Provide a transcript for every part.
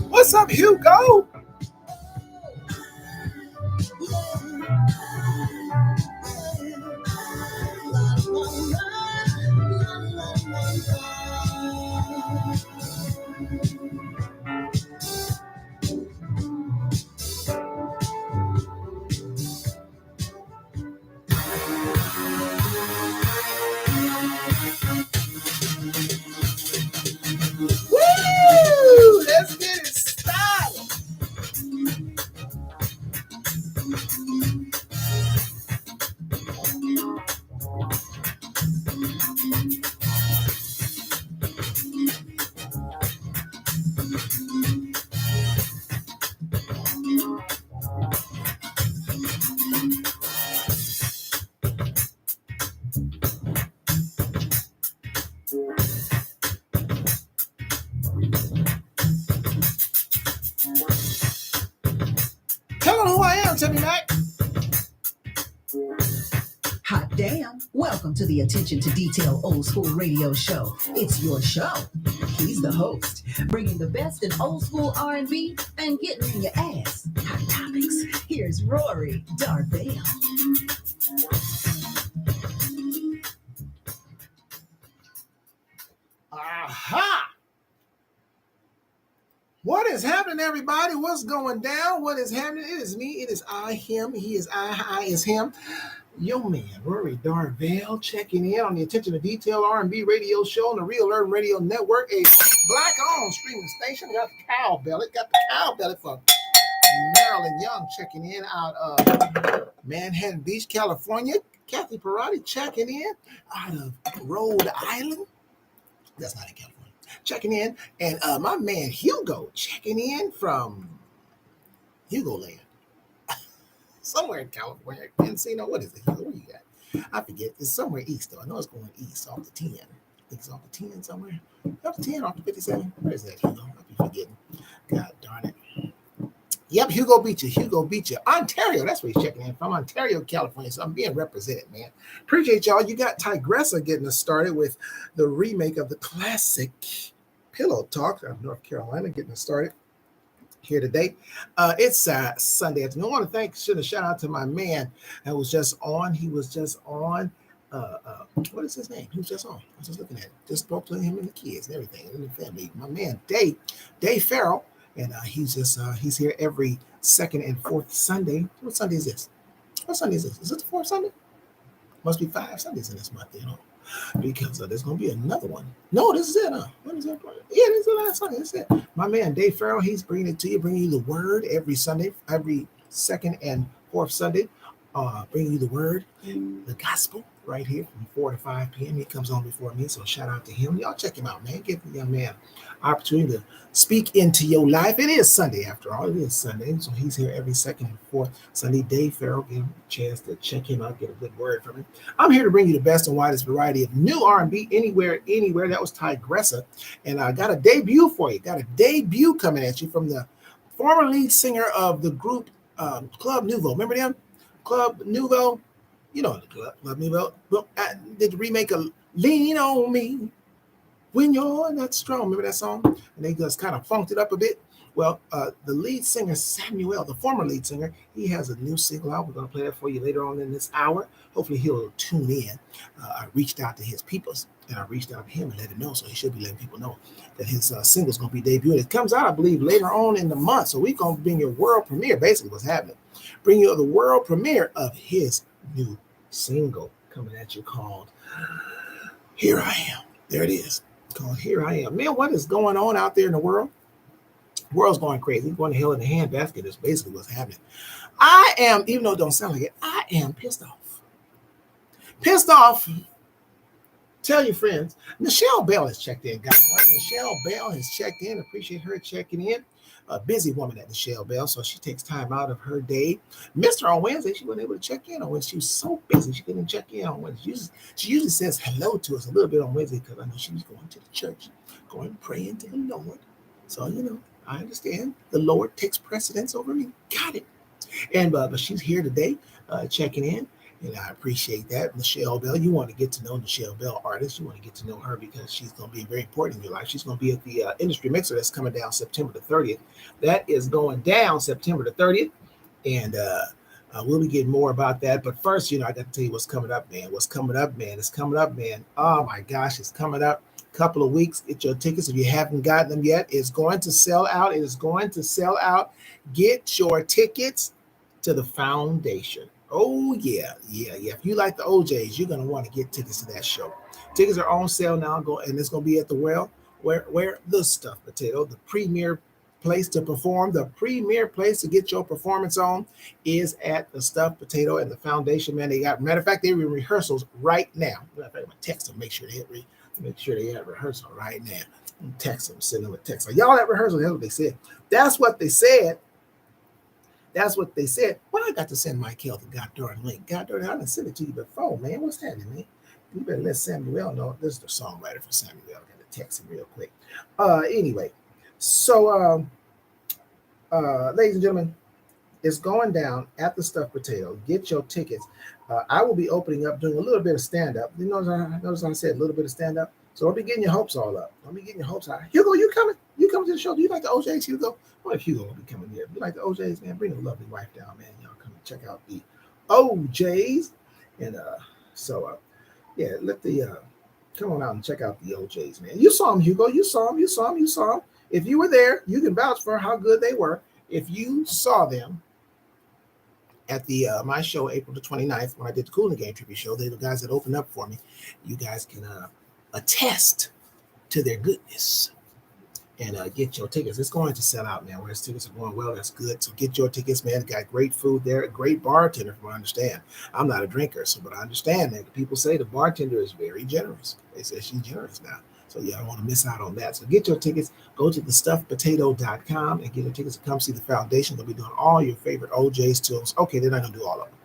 What's up, Hugo? Woo! Let's get it started. Tell them who I am, Timmy Mac. Hot damn. Welcome to the Attention to Detail Old School Radio Show. It's your show. He's the host, bringing the best in old school R&B and getting in your ass. Hot topics. Here's Rory Darvell. Aha! What is happening, everybody? What's going down? What is happening? It is me. It is I, him. He is I is him. Your man, Rory Darvell, checking in on the Attention to Detail R&B radio show on the Real Urban Radio Network, a black-owned streaming station. Got the cow belly for Marilyn Young, checking in out of Manhattan Beach, California. Kathy Parati checking in out of Rhode Island. That's not in California. Checking in, and my man Hugo checking in from Hugo Land. Somewhere in California. Encino, what is it? Hugo, where you got? I forget. It's somewhere east, though. I know it's going east, off the 10. I think it's off the 10 somewhere. Off the 10, off the 57. Where is that, Hugo? I'll be forgetting. God darn it. Yep, Hugo beat you. Ontario, that's where he's checking in from. Ontario, California. So I'm being represented, man. Appreciate y'all. You got Tigressa getting us started with the remake of the classic Pillow Talk out of North Carolina, getting us started here today. It's Sunday afternoon. I want to should have shout out to my man that was just on. He was just on. What is his name? He was just on. I was just looking at it. Just spoke to him and the kids and everything and the family. My man Dave Farrell, and he's here every second and fourth Sunday. What Sunday is this? What Sunday is this? Is it the fourth Sunday? Must be 5 Sundays in this month, because there's going to be another one. No, this is it. When is it? Yeah, this is the last Sunday. That's it. My man, Dave Farrell, he's bringing it to you, bringing you the word every Sunday, every second and fourth Sunday, bringing you the word, the gospel, right here from 4 to 5 p.m. He comes on before me, so shout out to him. Y'all check him out, man. Give the young man opportunity to speak into your life. It is Sunday, after all. It is Sunday, so he's here every second and fourth Sunday. Dave Farrell, give him a chance to check him out, get a good word from him. I'm here to bring you the best and widest variety of new R&B anywhere. That was Tigressa, and I got a debut for you. Got a debut coming at you from the former lead singer of the group Club Nouveau. Remember them? Club Nouveau. You know the Club Nouveau. Well, I did the remake of Lean on Me When You're Not Strong. Remember that song? And they just kind of funked it up a bit. Well, the lead singer, Samuel, the former lead singer, he has a new single out. We're going to play that for you later on in this hour. Hopefully he'll tune in. I reached out to his peoples, and I reached out to him and let him know, so he should be letting people know that his single's going to be debuting. It comes out, I believe, later on in the month, so we're going to bring you a world premiere, basically what's happening. Bring you the world premiere of his new single coming at you called Here I Am. There it is, called Here I Am. Man, what is going on out there in the world? World's going crazy. Going to hell in a handbasket is basically what's happening. I am, even though it don't sound like it, I am pissed off. Pissed off. Tell your friends. Michelle Bell has checked in, guys. Michelle Bell has checked in. Appreciate her checking in. A busy woman at Michelle Bell, so she takes time out of her day. Missed her on Wednesday. She wasn't able to check in on Wednesday. She was so busy. She couldn't check in on Wednesday. She usually says hello to us a little bit on Wednesday because I know she was going to the church, going praying to the Lord. So, I understand. The Lord takes precedence over me. Got it. And but she's here today, checking in. And I appreciate that. Michelle Bell, you want to get to know Michelle Bell, artist. You want to get to know her because she's going to be very important in your life. She's going to be at the Industry Mixer that's coming down September the 30th. That is going down September the 30th. And we'll be getting more about that. But first, I got to tell you what's coming up, man. What's coming up, man? It's coming up, man. Oh, my gosh, it's coming up. Couple of weeks. Get your tickets if you haven't gotten them yet. It's going to sell out. It is going to sell out. Get your tickets to the foundation. Oh, yeah. If you like the OJs, you're going to want to get tickets to that show. Tickets are on sale now, and it's going to be at the where the Stuffed Potato, the premier place to perform, the premier place to get your performance on is at the Stuffed Potato and the foundation, man. Matter of fact, they're in rehearsals right now. I'm going to text them, make sure they have rehearsal right now. Text them, send them a text. Are y'all at rehearsal? That's what they said. That's what they said. Well, I got to send Michael the goddamn link. Goddamn, I didn't send it to you before, man. What's happening, man? You better let Samuel know. This is the songwriter for Samuel. I got to text him real quick. Anyway, so ladies and gentlemen, it's going down at the Stuffed Potato. Get your tickets. I will be opening up, doing a little bit of stand-up. Notice I said a little bit of stand-up. So I'll be getting your hopes all up. Hugo, you coming? You coming to the show? Do you like the OJs, Hugo? What if Hugo will be coming here? If you like the OJs, man, bring a lovely wife down, man. Y'all come and check out the OJs. And let the come on out and check out the OJs, man. You saw them, Hugo. You saw them. If you were there, you can vouch for how good they were. If you saw them at the my show, April the 29th, when I did the Kool and the Gang tribute show, they were the guys that opened up for me. You guys can attest to their goodness and get your tickets. It's going to sell out, man. Whereas tickets are going well, that's good. So get your tickets, man. Got great food there, a great bartender, from what I understand. I'm not a drinker, but I understand that people say the bartender is very generous. They say she's generous now. So you don't want to miss out on that. So get your tickets. Go to thestuffedpotato.com and get your tickets to come see the foundation. They'll be doing all your favorite OJ's tunes. Okay, they're not going to do all of them.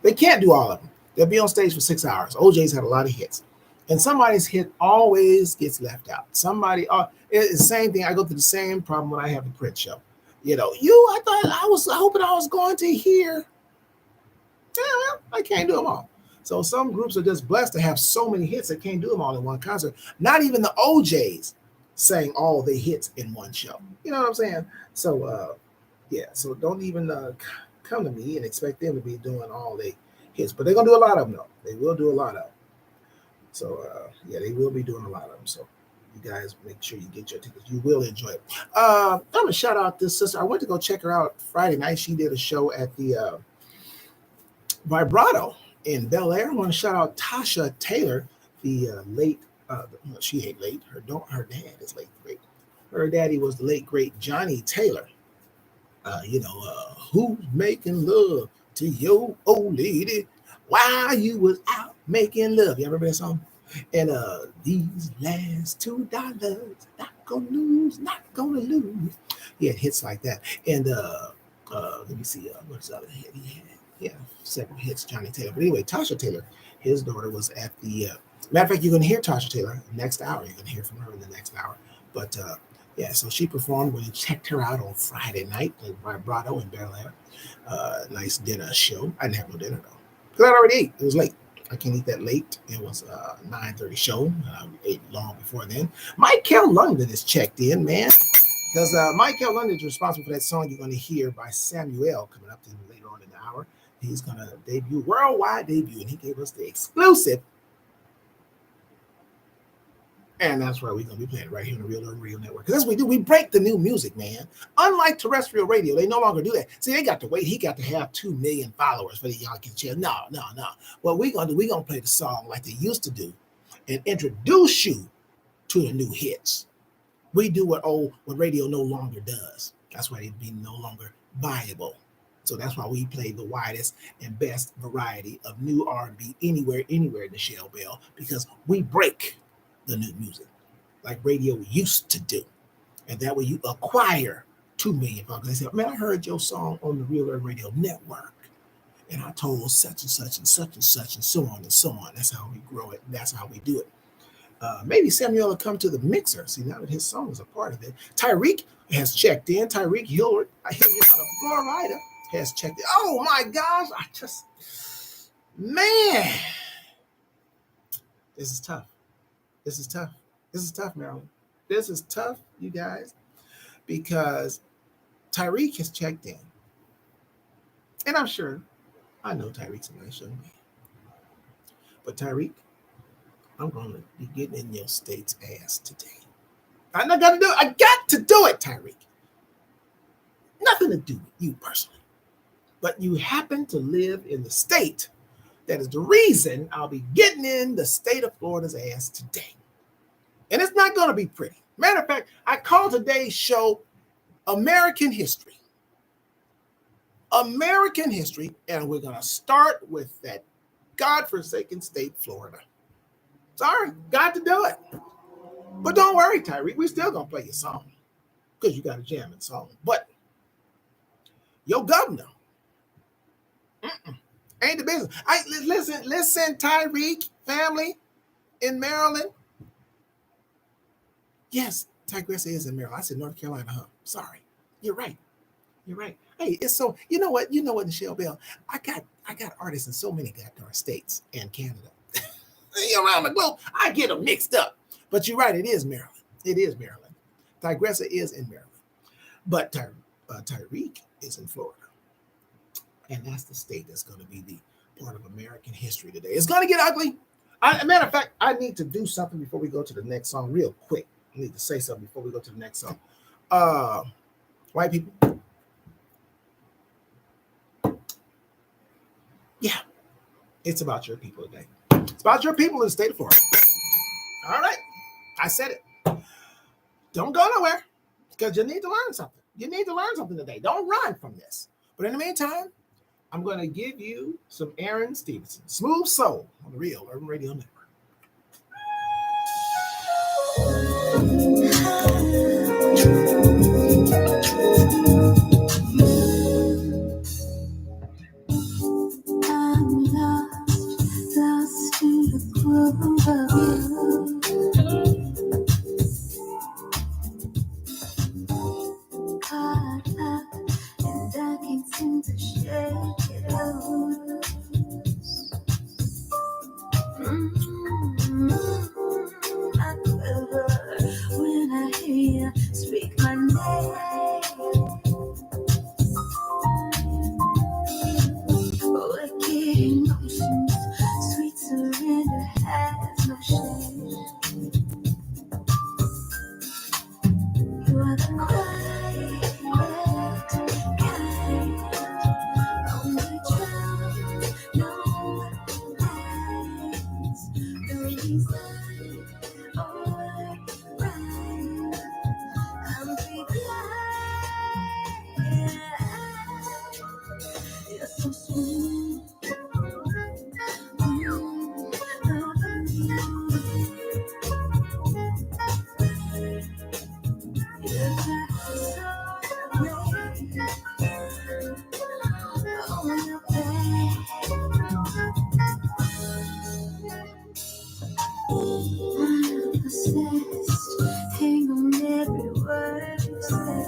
They can't do all of them. They'll be on stage for 6 hours. OJ's had a lot of hits. And somebody's hit always gets left out. It's the same thing. I go through the same problem when I have the Prince show. I was hoping I was going to hear. Well, I can't do them all. So some groups are just blessed to have so many hits they can't do them all in one concert. Not even the OJs sang all the hits in one show. You know what I'm saying? So, so don't even come to me and expect them to be doing all the hits. But they're going to do a lot of them, though. They will do a lot of them. So, they will be doing a lot of them. So you guys make sure you get your tickets. You will enjoy it. I'm going to shout out this sister. I went to go check her out Friday night. She did a show at the Vibrato in Bel Air. I want to shout out Tasha Taylor, the late, she ain't late. Her dad is late, great. Her daddy was the late, great Johnny Taylor. Who's making love to your old lady while you was out making love? You remember that song? And these last $2, not gonna lose. He had hits like that. And let me see, what's the other hit he had? Yeah, several hits, Johnny Taylor. But anyway, Tasha Taylor, his daughter, was at the matter of fact, you're gonna hear Tasha Taylor next hour. You're gonna hear from her in the next hour. But so she performed when you checked her out on Friday night at Vibrato in Bel Air. Nice dinner show. I didn't have no dinner though, because I'd already ate. It was late. I can't eat that late. It was a 9:30 show. I ate long before then. Michael London is checked in, man. Because Michael London is responsible for that song you're going to hear by Samuel coming up later on in the hour. He's going to debut, worldwide debut, and he gave us the exclusive. And that's why we're going to be playing it right here on the Real Urban Radio Network. Because that's what we do. We break the new music, man. Unlike terrestrial radio, they no longer do that. See, they got to wait. He got to have 2 million followers for the y'all can chill. No. What we're going to do, we're going to play the song like they used to do and introduce you to the new hits. We do what radio no longer does. That's why it be no longer viable. So that's why we play the widest and best variety of new R&B anywhere in the Shell Bell, because we break the new music like radio used to do. And that way you acquire 2 million followers. They say, man, I heard your song on the Real Urban Radio Network. And I told such and such and such and such and so on and so on. That's how we grow it. That's how we do it. Maybe Samuel will come to the mixer. See, now that his song is a part of it. Tyreek has checked in. Tyreek Hilliard out of Florida has checked in. Oh my gosh. Man. This is tough. This is tough. This is tough, Maryland. This is tough, you guys, because Tyreek has checked in. And I'm sure, I know Tyreek's a nice young man. But Tyreek, I'm going to be getting in your state's ass today. I got to do it. I got to do it, Tyreek. Nothing to do with you personally. But you happen to live in the state that is the reason I'll be getting in the state of Florida's ass today. And it's not going to be pretty. Matter of fact, I call today's show American History. American History, and we're going to start with that godforsaken state, Florida. Sorry, got to do it. But don't worry, Tyreek, we're still going to play your song because you got a jamming song. But your governor ain't the business. Listen, Tyreek, family in Maryland. Yes, Tigressa is in Maryland. I said North Carolina, huh? Sorry. You're right. Hey, it's so, you know what, Michelle Bell, I got artists in so many goddamn states and Canada. Around the globe, I get them mixed up. But you're right, it is Maryland. Tigressa is in Maryland. But Tyreek is in Florida. And that's the state that's going to be the part of American history today. It's going to get ugly. Matter of fact, I need to do something before we go to the next song real quick. I need to say something before we go to the next song. White people. Yeah, it's about your people today. It's about your people in the state of Florida. All right, I said it. Don't go nowhere because you need to learn something. You need to learn something today. Don't run from this. But in the meantime, I'm going to give you some Aaron Stevenson, Smooth Soul on the Real Urban Radio Network. I'm lost in the groove of you. Caught up, and I can't seem to shake it loose. I quiver when I hear you speak my name. Wicked emotions, sweet surrender has no shame. You are the quiet kind, only drown, no lies, no reason or rhyme. I'm you're so smooth. Hang on every word you say.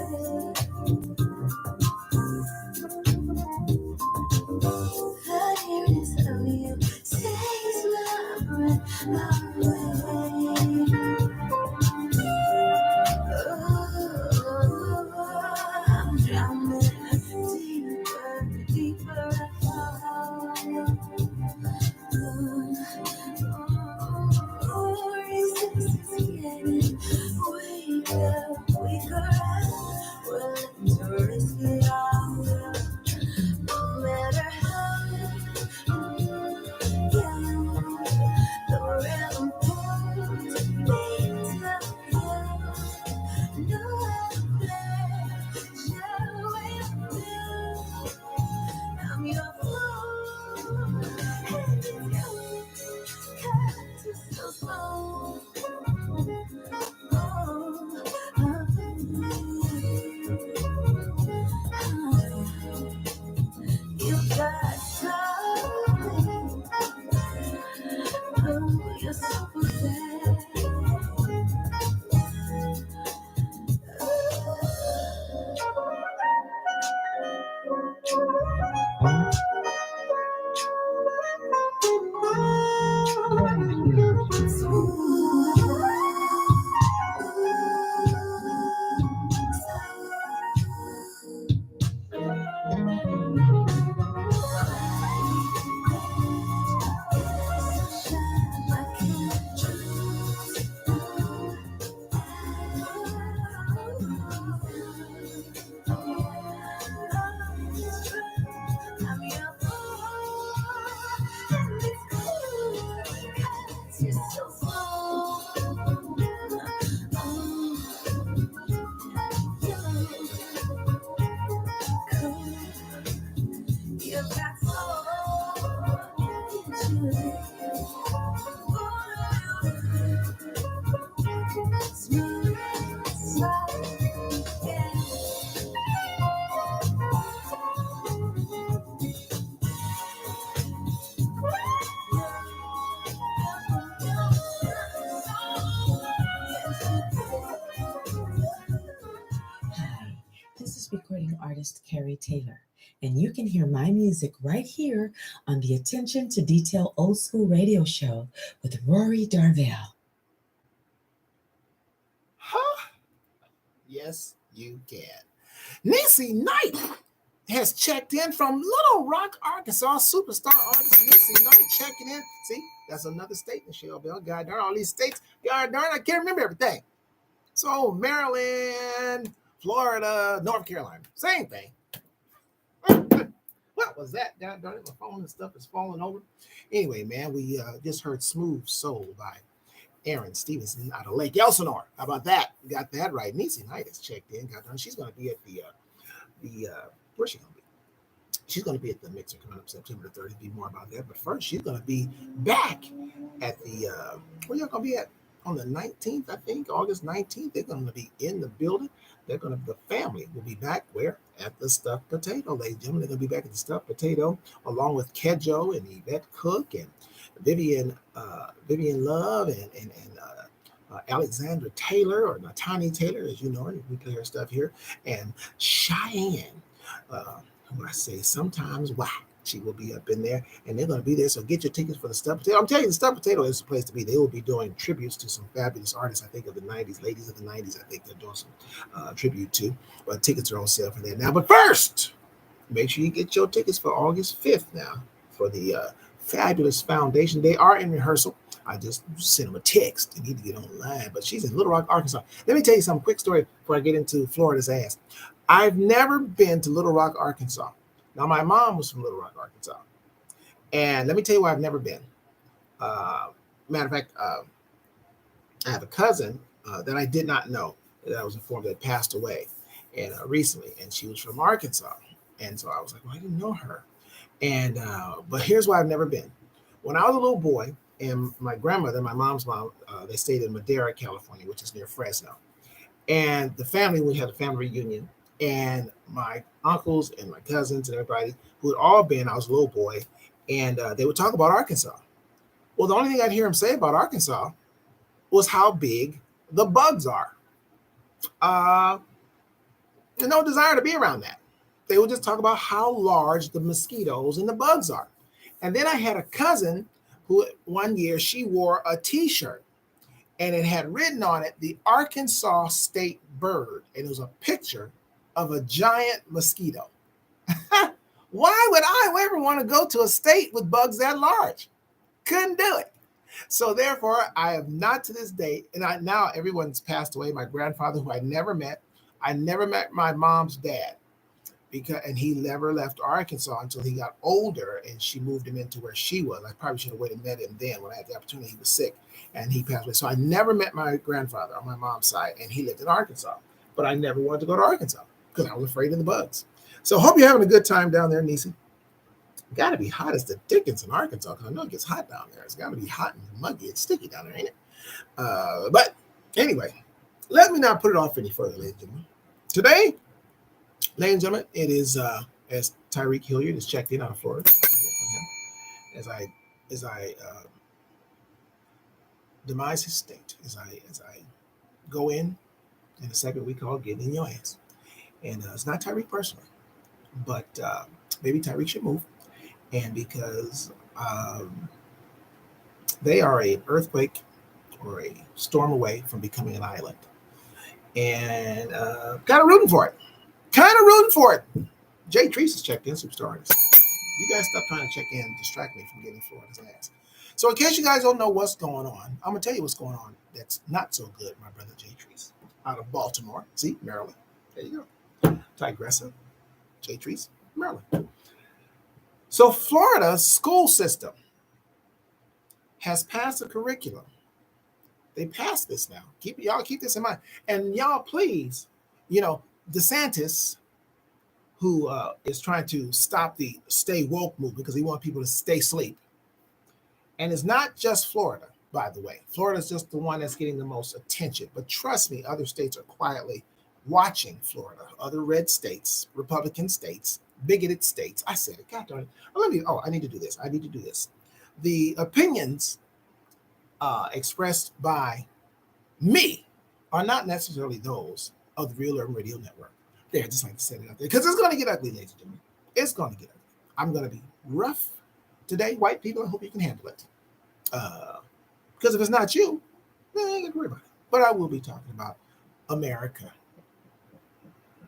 Hi, this is recording artist Carrie Taylor, and you can hear my music right here on the Attention to Detail Old School Radio Show with Rory Darvell. Huh? Yes, you can. Niecy Knight has checked in from Little Rock, Arkansas. Superstar artist Niecy Knight checking in. See, that's another state, Michelle Bell. God darn, all these states. God darn, I can't remember everything. So Maryland, Florida, North Carolina, same thing. What was that? God darn it, my phone and stuff is falling over. Anyway, man, we just heard Smooth Soul by Aaron Stevenson out of Lake Elsinore. How about that? We got that right. Niecy Knight has checked in. God darn, she's going to be at the where's she going to be? She's going to be at the Mixer coming up September the 30th. Be more about that. But first, she's going to be back at the where y'all going to be at? On the 19th, I think, August 19th. They're going to be in the building. The family will be back where? At the Stuffed Potato, ladies and gentlemen. They're going to be back at the Stuffed Potato along with Kedjo and Yvette Cook and Vivian Love and Alexandra Taylor, or Natani Taylor, as you know, and we play her stuff here, and Cheyenne. When I say sometimes, wow, she will be up in there, and they're going to be there. So get your tickets for the Stuffed Potato. I'm telling you, the Stuffed Potato is the place to be. They will be doing tributes to some fabulous artists, I think, of the 90s, ladies of the 90s, I think they're doing some tribute to. But tickets are on sale for there now. But first, make sure you get your tickets for August 5th now for the Fabulous Foundation. They are in rehearsal. I just sent them a text. They need to get online, but she's in Little Rock, Arkansas. Let me tell you some quick story before I get into Florida's ass. I've never been to Little Rock, Arkansas. Now, my mom was from Little Rock, Arkansas. And let me tell you why I've never been. Matter of fact, I have a cousin that I did not know, that I was informed that passed away and recently, and she was from Arkansas. And so I was like, well, I didn't know her. And but here's why I've never been. When I was a little boy, and my grandmother, my mom's mom, they stayed in Madera, California, which is near Fresno. And the family, we had a family reunion, and my uncles and my cousins and everybody who had all been, I was a little boy, and they would talk about Arkansas. Well, the only thing I'd hear them say about Arkansas was how big the bugs are. No desire to be around that. They would just talk about how large the mosquitoes and the bugs are. And then I had a cousin who one year she wore a t-shirt and it had written on it the Arkansas state bird. And it was a picture of a giant mosquito. Why would I ever want to go to a state with bugs that large? Couldn't do it. So therefore, I have not to this day, and now everyone's passed away. My grandfather, who I never met my mom's dad, and he never left Arkansas until he got older, and she moved him into where she was. I probably should have waited and met him then when I had the opportunity. He was sick, and he passed away. So I never met my grandfather on my mom's side, and he lived in Arkansas. But I never wanted to go to Arkansas because I was afraid of the bugs. So hope you're having a good time down there, Niecy. Got to be hot as the dickens in Arkansas, because I know it gets hot down there. It's got to be hot and muggy. It's sticky down there, ain't it? But anyway, let me not put it off any further, ladies and gentlemen. Today, ladies and gentlemen, it is as Tyreek Hilliard is checked in out of Florida. As I demise his state, as I go in a segment we call "Getting in Your Ass," and it's not Tyreek personally, but Maybe Tyreek should move. And because they are an earthquake or a storm away from becoming an island. And kind of rooting for it. Jay Treese has checked in, superstar artist. You guys stop trying to check in and distract me from getting Florida's ass. So in case you guys don't know what's going on, I'm going to tell you what's going on that's not so good, my brother Jay Treese. Out of Baltimore. See, Maryland. There you go. Tigressa, Jay Treese, Maryland. So Florida's school system has passed a curriculum. They passed this now. Y'all keep this in mind. And y'all please, DeSantis, who is trying to stop the stay woke movement because he wants people to stay asleep. And it's not just Florida, by the way. Florida's just the one that's getting the most attention. But trust me, other states are quietly watching Florida. Other red states, Republican states, bigoted states. I said it. God darn it. I need to do this. The opinions expressed by me are not necessarily those of the Real Urban Radio Network. There, just like to set it up there. Because it's going to get ugly, ladies and gentlemen. It's going to get ugly. I'm going to be rough today. White people, I hope you can handle it. Because if it's not you, then I ain't got to worry about it. But I will be talking about America,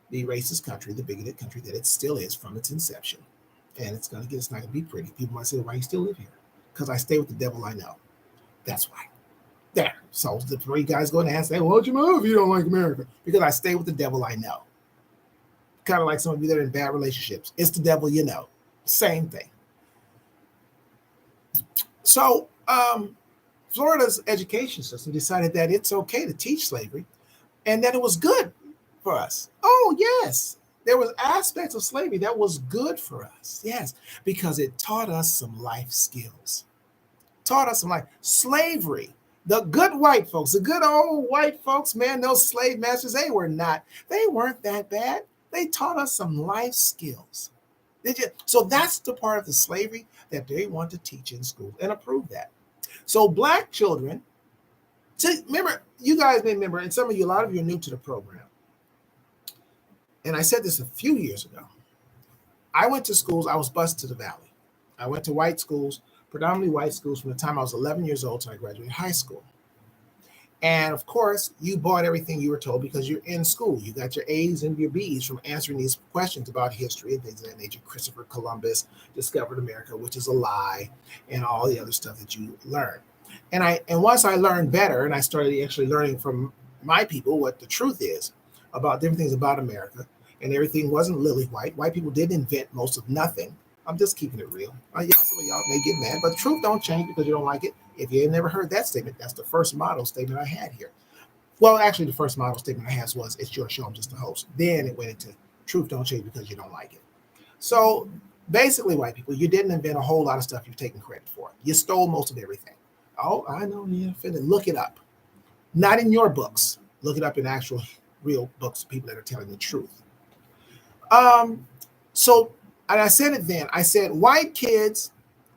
the racist country, the bigoted country that it still is from its inception. And it's not going to be pretty. People might say, why you still live here? Because I stay with the devil I know. That's why. There. So the three guys go and say, well, why'd you move if you don't like America? Because I stay with the devil I know. Kind of like some of you that are in bad relationships. It's the devil you know. Same thing. So Florida's education system decided that it's okay to teach slavery and that it was good for us. Oh, yes. There was aspects of slavery that was good for us. Yes, because it taught us some life skills. Slavery, the good white folks, the good old white folks, man, those slave masters, they weren't that bad. They taught us some life skills. So that's the part of the slavery that they want to teach in school and approve that. So black children, remember, you guys may remember, and a lot of you are new to the program. And I said this a few years ago. I went to schools, I was bused to the valley. I went to white schools, predominantly white schools from the time I was 11 years old till I graduated high school. And of course, you bought everything you were told because you're in school. You got your A's and your B's from answering these questions about history and things of that nature. Christopher Columbus discovered America, which is a lie, and all the other stuff that you learn. And once I learned better, and I started actually learning from my people what the truth is about different things about America, and everything wasn't lily white. White people didn't invent most of nothing. I'm just keeping it real. Some of y'all may get mad, but the truth don't change because you don't like it. If you ain't never heard that statement, that's the first motto statement I had here. Well, actually, the first motto statement I had was, it's your show, I'm just the host. Then it went into truth don't change because you don't like it. So basically, white people, you didn't invent a whole lot of stuff you're taking credit for. You stole most of everything. Oh, I know. Yeah, look it up. Not in your books. Look it up in actual real books of people that are telling the truth. And I said it then. I said white kids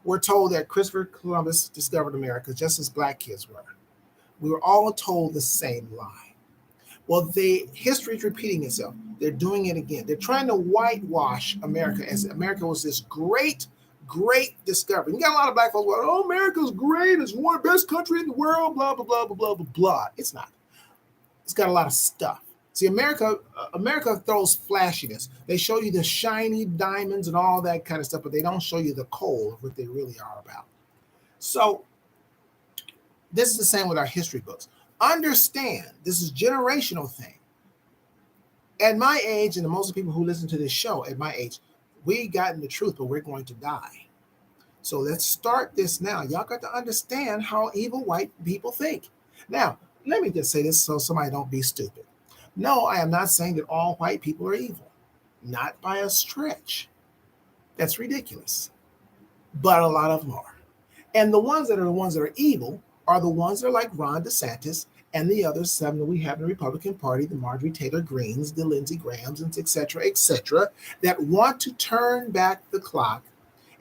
were told that Christopher Columbus discovered America just as black kids were. We were all told the same lie. Well, history is repeating itself. They're doing it again. They're trying to whitewash America as America was this great, great discovery. You got a lot of black folks going, oh, America's great. It's one of the best country in the world, blah, blah, blah, blah, blah, blah, blah. It's not. It's got a lot of stuff. See, America throws flashiness. They show you the shiny diamonds and all that kind of stuff, but they don't show you the coal of what they really are about. So this is the same with our history books. Understand, this is a generational thing. At my age, and most of the people who listen to this show at my age, we gotten the truth, but we're going to die. So let's start this now. Y'all got to understand how evil white people think. Now, let me just say this so somebody don't be stupid. No, I am not saying that all white people are evil. Not by a stretch. That's ridiculous. But a lot of them are. And the ones that are evil are the ones that are like Ron DeSantis and the other 7 that we have in the Republican Party, the Marjorie Taylor Greens, the Lindsey Grahams, and et cetera, that want to turn back the clock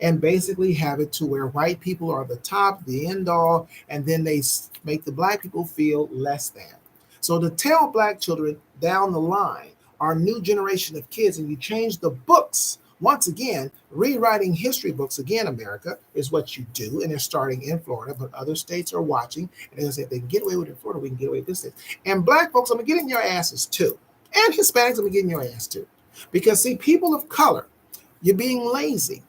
and basically have it to where white people are the top, the end all, and then they make the black people feel less than. So to tell black children down the line, our new generation of kids, and you change the books Once again, rewriting history books again, America, is what you do, and they're starting in Florida, but other states are watching, and they're say if they can get away with it in Florida, we can get away with this state. And black folks, I'm gonna get in your asses too. And Hispanics, I'm gonna get in your ass too. Because see, people of color, you're being lazy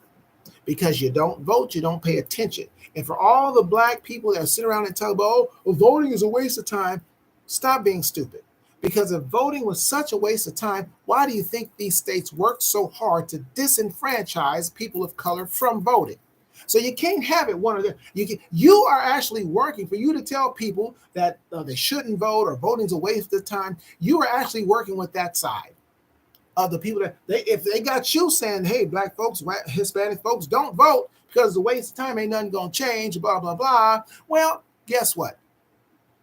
because you don't vote, you don't pay attention. And for all the black people that sit around and tell about, oh, well, voting is a waste of time, stop being stupid. Because if voting was such a waste of time, why do you think these states worked so hard to disenfranchise people of color from voting? So you can't have it one or the other. You are actually working for you to tell people that they shouldn't vote or voting's a waste of time. You are actually working with that side of the people that if they got you saying, hey, black folks, white, Hispanic folks, don't vote because it's a waste of time, ain't nothing gonna change, blah, blah, blah. Well, guess what?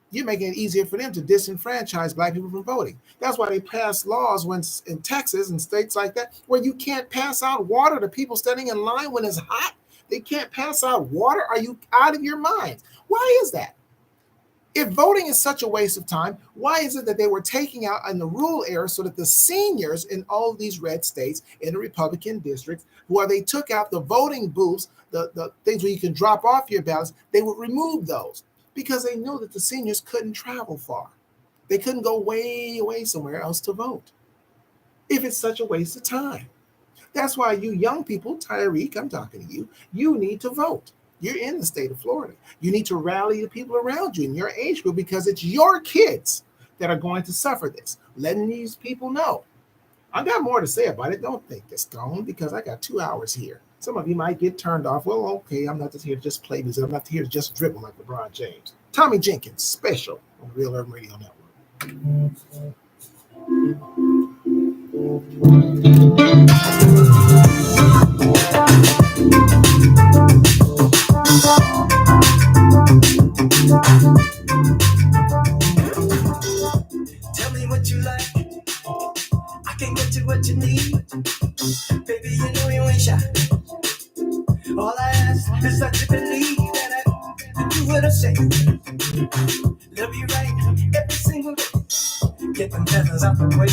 You're making it easier for them to disenfranchise black people from voting. That's why they pass laws when in Texas and states like that, where you can't pass out water to people standing in line when it's hot. They can't pass out water. Are you out of your minds? Why is that? If voting is such a waste of time, why is it that they were taking out in the rural area so that the seniors in all of these red states in the Republican districts, where they took out the voting booths, the things where you can drop off your ballots, they would remove those because they knew that the seniors couldn't travel far. They couldn't go way away somewhere else to vote if it's such a waste of time. That's why you young people, Tyreek, I'm talking to you, you need to vote. You're in the state of Florida. You need to rally the people around you in your age group because it's your kids that are going to suffer this. Letting these people know. I got more to say about it. Don't think it's gone because I got 2 hours here. Some of you might get turned off. Well, okay, I'm not just here to just play music. I'm not here to just dribble like LeBron James. Tommy Jenkins, special on the Real Urban Radio Network. Tell me what you like. I can get you what you need. Baby, you know you ain't shy. All I ask is that you believe that I do what I say. Love you right every single day. Get them feathers out the way.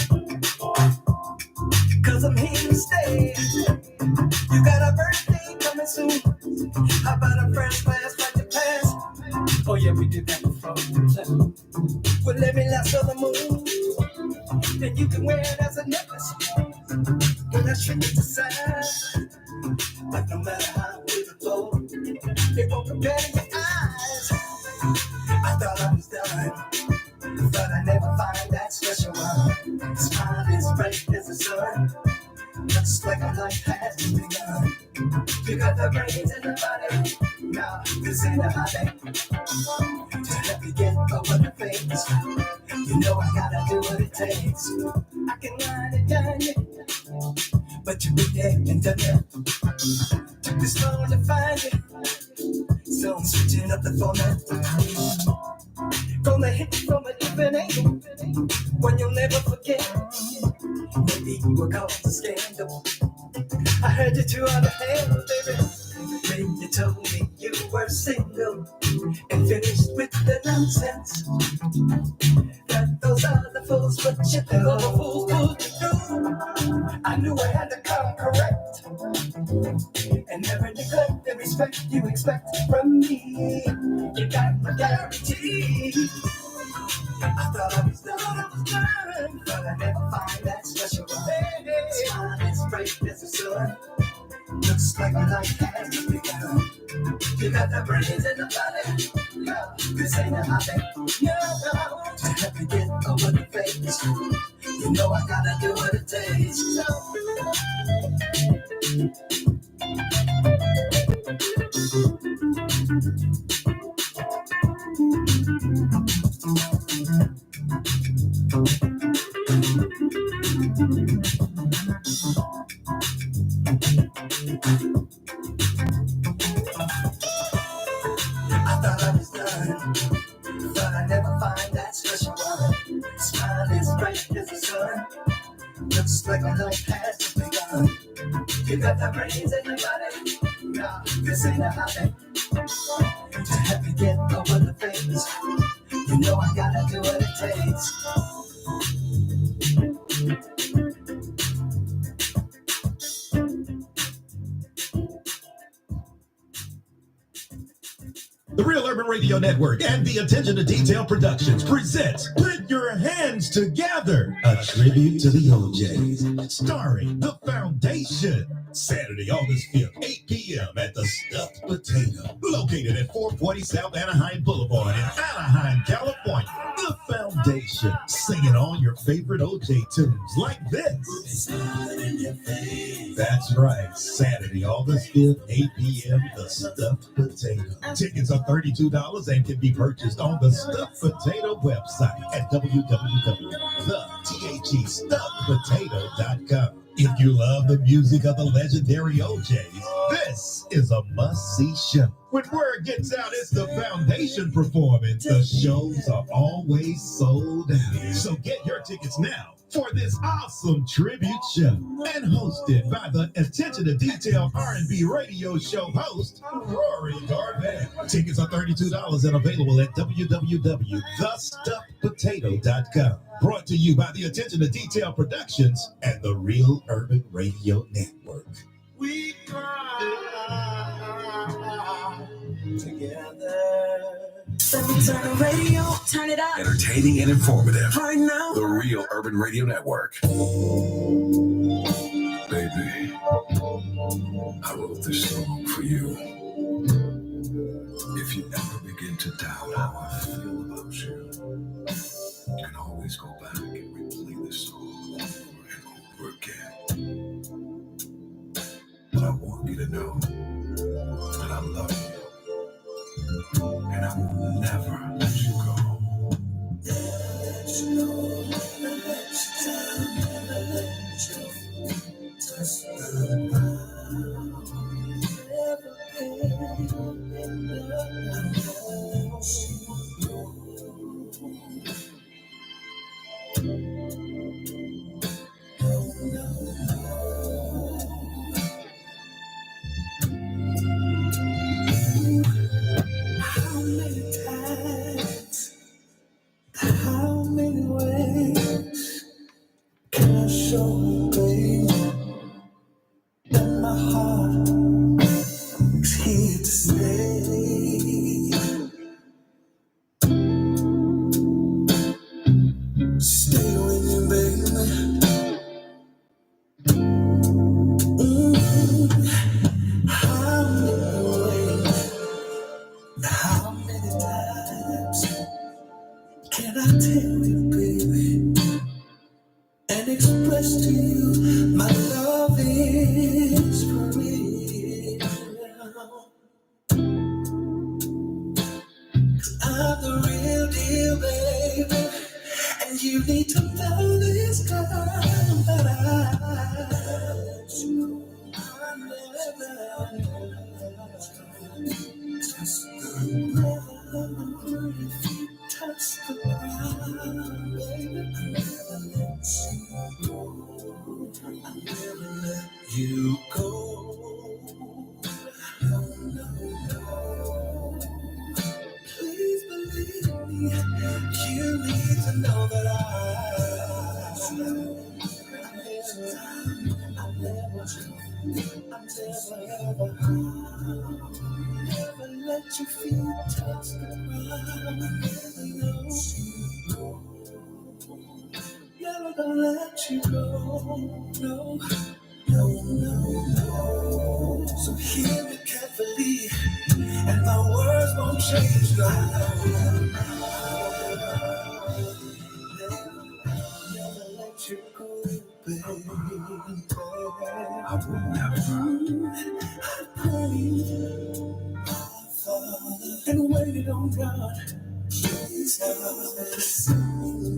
Cause I'm here to stay. You got a birthday coming soon. How about a first class like your past? Oh yeah, we did that before. Well, let me last on the moon. Then you can wear it as a necklace. Well, that's your decide. But no matter how beautiful, it won't compare to your eyes. I thought I was done, but I never find that special one. Smile as bright as the sun. Looks like a life has begun. You got the brains and the body. Now this ain't a hobby. To help you get over the face, you know I gotta do what it takes. I can line it down, but you be there and done it. Took this long to find it, so I'm switching up the format. Gonna hit you from a different angle, one you'll never forget. Maybe we'll cause a scandal. I heard you two on the handle, baby. When you told me you were single and finished with the nonsense that those other fools put you through, other fools put you through. I knew I had to come correct and never neglect the respect you expect from me. You got my guarantee. I thought I was done, but I never find that special one. Smile as bright as the sun. Looks like my life has begun. You got the brains and the body. No, this ain't a hobby. No, to help you get over the face. You know I gotta do what it takes. I thought I was done, but I never find that special one. Smile as bright as the sun. Looks like my life has begun. You got the brains and the body. No, this ain't a hobby. To help you get over the face, you know I gotta do what it takes. The Real Urban Radio Network and the Attention to Detail Productions presents Put Your Hands Together, a tribute to the OJs, starring The Foundation. Saturday, August 5th, 8 p.m. at the Stuffed Potato, located at 440 South Anaheim Boulevard in Anaheim, California. The Foundation, singing all your favorite OJ tunes like this. That's right, Saturday, August 5th, 8 p.m., the Stuffed Potato. Tickets are $32 and can be purchased on the Stuffed Potato website at www.thestuffedpotato.com. If you love the music of the legendary OJs, this is a must-see show. When word gets out it's the Foundation performing, the shows are always sold out. So get your tickets now for this awesome tribute show, and hosted by the Attention to Detail R&B radio show host, Rory Darvell. Tickets are $32 and available at www.thestuffedpotato.com. Brought to you by the Attention to Detail Productions and the Real Urban Radio Network. We cry together. Let me turn the radio, turn it up. Entertaining and informative. Right now. The Real Urban Radio Network. Baby, I wrote this song for you. If you ever begin to doubt how I feel about you, you can always go back and replay this song over and over again. But I want you to know that I love you. And I will never let you go. How many ways can I show you, baby, that my heart is here to stay? Stay with me, baby. How many ways, how many times can I tell you, baby, and express to you my love is for real? I'm the real deal, baby, and you need to know this, girl, that I love you. I never just touch the ground, baby. I never let you go. No, no, no. Please believe me. You need to know that I never let you feel touch the ground. Never gonna let you go. No, no, no, no. So hear me carefully, and my words won't change. No, never let you go, baby. I will never. I prayed, Father, and waited on God. Please help us,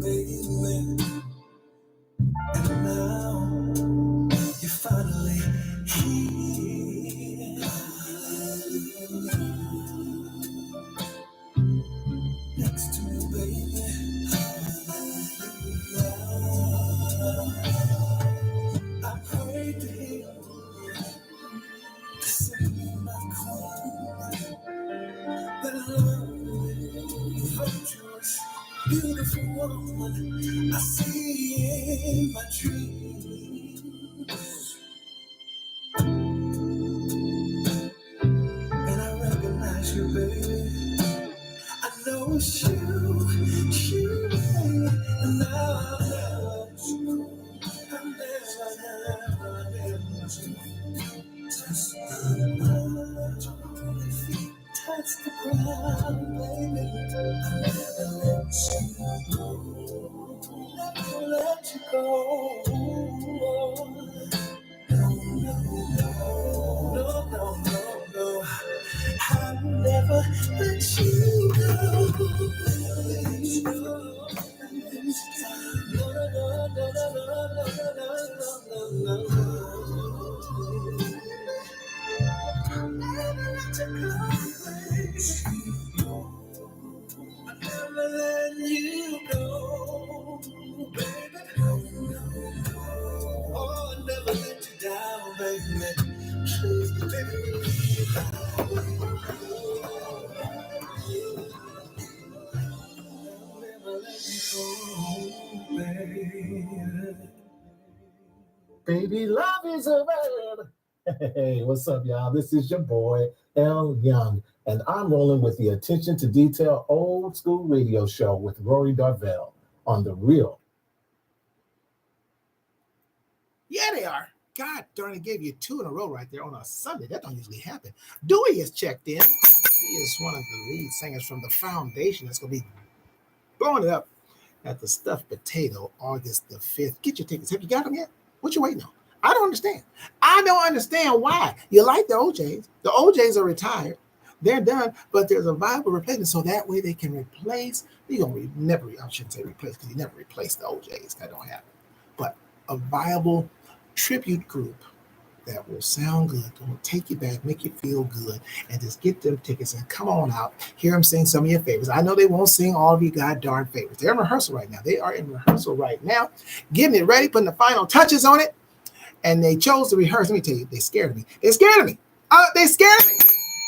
baby. And now you're finally here. Next to me, baby. I prayed to Him to send me my queen, that lovely, virtuous, beautiful woman I see in my dreams. And I recognize you, baby. was you, and now I never let you. I never let you. Touch the ground, touch the ground, baby. I never let you go, never let you go. No, no, no, no, no, no, no. I never let you go. Never let you go. No, no, no, no, no, no, no, no, no, no, no. Never let you go. I never let you go, baby. Oh, I never let you down, baby. Please, baby. Never let you go, baby. Baby, love is a verb. Hey, what's up, y'all? This is your boy, L. Young, and I'm rolling with the Attention to Detail Old School Radio Show with Rory Darvell on The Real. Yeah, they are. God darn it, gave you 2 in a row right there on a Sunday. That don't usually happen. Dewey is checked in. He is one of the lead singers from the Foundation that's going to be blowing it up at the Stuffed Potato August the 5th. Get your tickets. Have you got them yet? What you waiting on? I don't understand. I don't understand why. You like the OJs. The OJs are retired. They're done, but there's a viable replacement, so that way they can replace. You're going to never, I shouldn't say replace, because you never replace the OJs. That don't happen. But a viable tribute group that will sound good, that will take you back, make you feel good, and just get them tickets and come on out, hear them sing some of your favorites. I know they won't sing all of your goddamn favorites. They're in rehearsal right now. They are in rehearsal right now, getting it ready, putting the final touches on it, and they chose to rehearse. Let me tell you, they scared me. They scared of me. They scared me.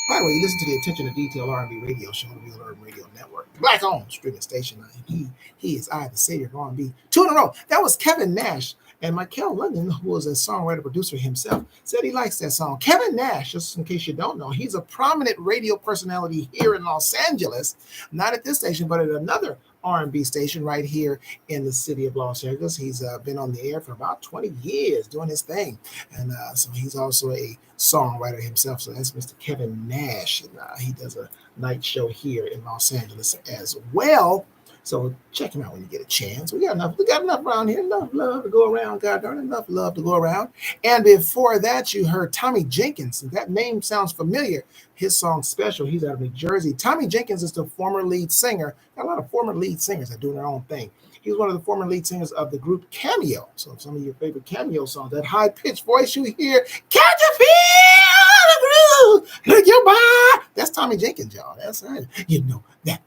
By the way, you listen to the Attention to Detail R&B radio show, the Real Urban Radio Network, black-owned streaming station. He is I, the savior of R&B. 2 in a row. That was Kevin Nash. And Michael London, who was a songwriter producer himself, said he likes that song. Kevin Nash, just in case you don't know, he's a prominent radio personality here in Los Angeles, not at this station, but at another R&B station right here in the city of Los Angeles. He's been on the air for about 20 years doing his thing. And so he's also a songwriter himself. So that's Mr. Kevin Nash. And he does a night show here in Los Angeles as well. So check him out when you get a chance. We got enough around here, enough love to go around, God darn, enough love to go around. And before that, you heard Tommy Jenkins. That name sounds familiar. His song Special, he's out of New Jersey. Tommy Jenkins is the former lead singer. Got a lot of former lead singers that are doing their own thing. He was one of the former lead singers of the group Cameo. So some of your favorite Cameo songs, that high-pitched voice you hear, can't you feel the groove? Look your body. That's Tommy Jenkins, y'all. That's right. You know that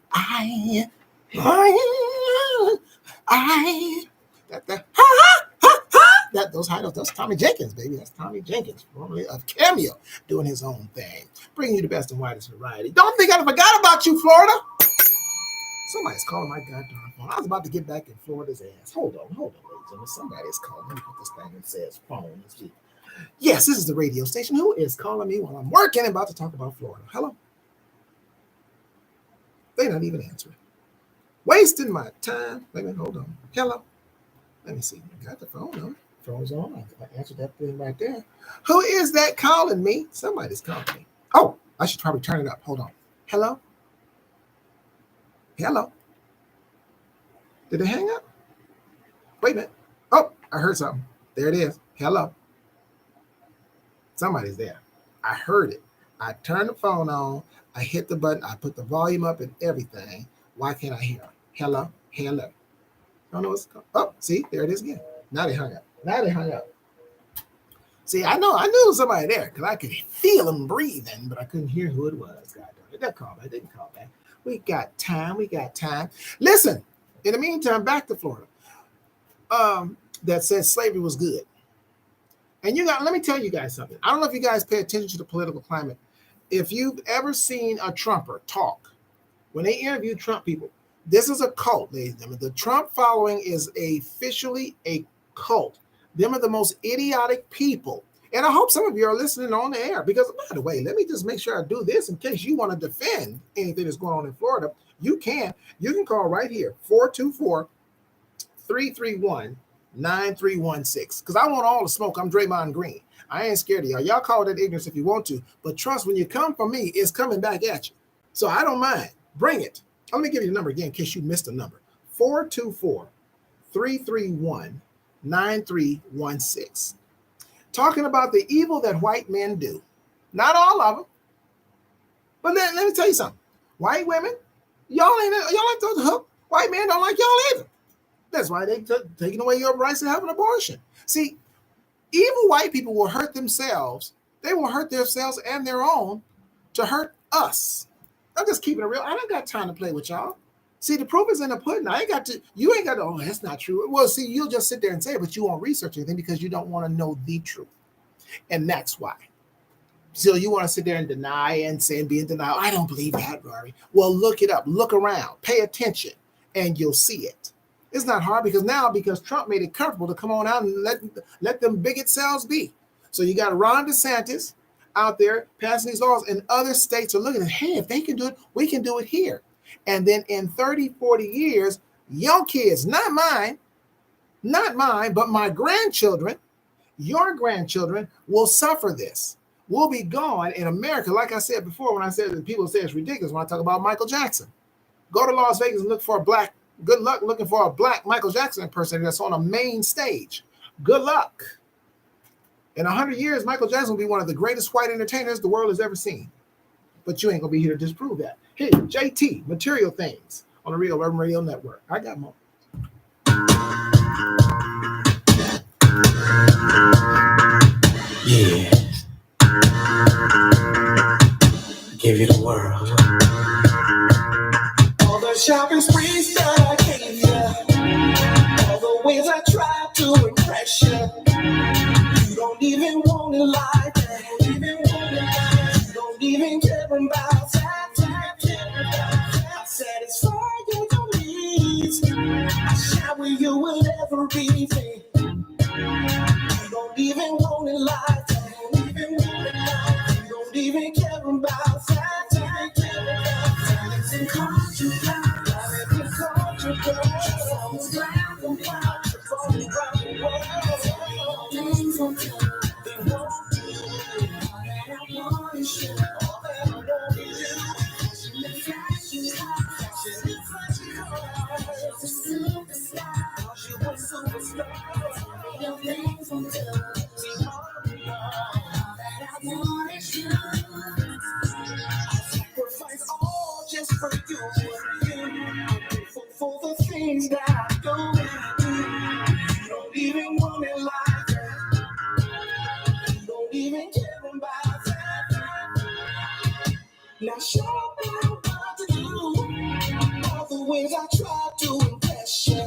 those high notes, that's Tommy Jenkins, baby. That's Tommy Jenkins, formerly of Cameo, doing his own thing, bringing you the best and widest variety. Don't think I forgot about you, Florida. Somebody's calling my goddamn phone. I was about to get back in Florida's ass. Hold on, ladies and gentlemen. Somebody's calling. Let me put this thing that says phone. Yes, this is the radio station. Who is calling me while I'm working and about to talk about Florida? Hello? They're not even answering. Wasting my time. Wait a minute, hold on. Hello? Let me see. Got the phone on. Phone's on. I answered that thing right there. Who is that calling me? Somebody's calling me. Oh, I should probably turn it up. Hold on. Hello? Hello? Did it hang up? Wait a minute. Oh, I heard something. There it is. Hello? Somebody's there. I heard it. I turned the phone on. I hit the button. I put the volume up and everything. Why can't I hear? Hello? Hello? I don't know what's going on. Oh, see, there it is again. Now they hung up. See, I knew there was somebody there because I could feel them breathing, but I couldn't hear who it was. God damn it. That call back. Didn't call back. We got time. Listen, in the meantime, back to Florida. That says slavery was good. And let me tell you guys something. I don't know if you guys pay attention to the political climate. If you've ever seen a Trumper talk, when they interview Trump people, this is a cult, ladies and gentlemen. The Trump following is officially a cult. Them are the most idiotic people. And I hope some of you are listening on the air because, by the way, let me just make sure I do this in case you want to defend anything that's going on in Florida. You can call right here, 424-331-9316. Because I want all the smoke. I'm Draymond Green. I ain't scared of y'all. Y'all call that ignorance if you want to. But trust, when you come from me, it's coming back at you. So I don't mind. Bring it. Let me give you the number again in case you missed the number. 424-331-9316. Talking about the evil that white men do. Not all of them. But let me tell you something. White women, y'all like the hook. White men don't like y'all either. That's why they taking away your rights to have an abortion. See, evil white people will hurt themselves. They will hurt themselves and their own to hurt us. I'm just keeping it real. I don't got time to play with y'all. See, the proof is in the pudding. You ain't got to, oh, that's not true. Well, see, you'll just sit there and say it, but you won't research anything because you don't want to know the truth. And that's why. So you want to sit there and deny and say and be in denial. I don't believe that, Rory. Well, look it up. Look around. Pay attention, and you'll see it. It's not hard because Trump made it comfortable to come on out and let them bigot cells be. So you got Ron DeSantis out there passing these laws, and other states are looking at, hey, if they can do it, we can do it here. And then in 30, 40 years, young kids, not mine, but my grandchildren, your grandchildren will suffer this. We'll be gone in America. Like I said before, when I said that people say it's ridiculous when I talk about Michael Jackson. Go to Las Vegas and look for good luck looking for a black Michael Jackson impersonator that's on a main stage. Good luck. In 100 years, Michael Jackson will be one of the greatest white entertainers the world has ever seen. But you ain't going to be here to disprove that. Hey, JT, Material Things on the Real Urban Radio Network. I got more. Yeah. Give you the world. All the shopping sprees that I gave you, all the ways I tried to impress you, you don't even want it like that. You don't even care about that. I satisfy your needs. I shower you with everything. You don't even want it like that. You don't even care about that. It's in conjugal. It's in conjugal. It's round and round. It's all around the world. Things won't do. They won't do. All that I want is you. All that I want is you. Fashion and fashion. Fashion and fashion. It's a superstar. Cause you a superstar. Your things won't do. Sacrifice all just for you. I'm grateful for the things that I do. You don't even want it like that. You don't even care about that. Now show me what to do. All the ways I try to impress you.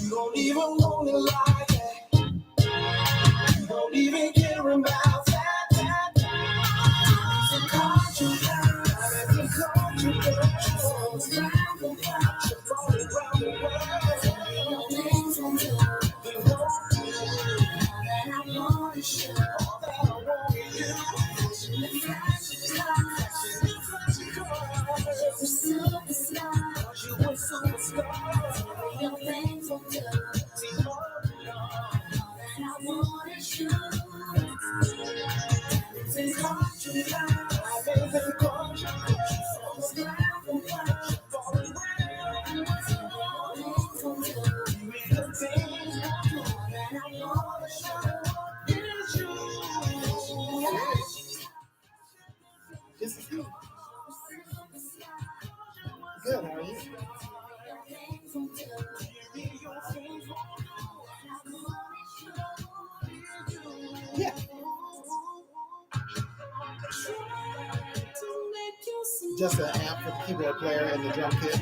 You don't even want it like that. You don't even care about that. This is good. Good, are you? Yeah. Just an amp for the keyboard player and the drum kit.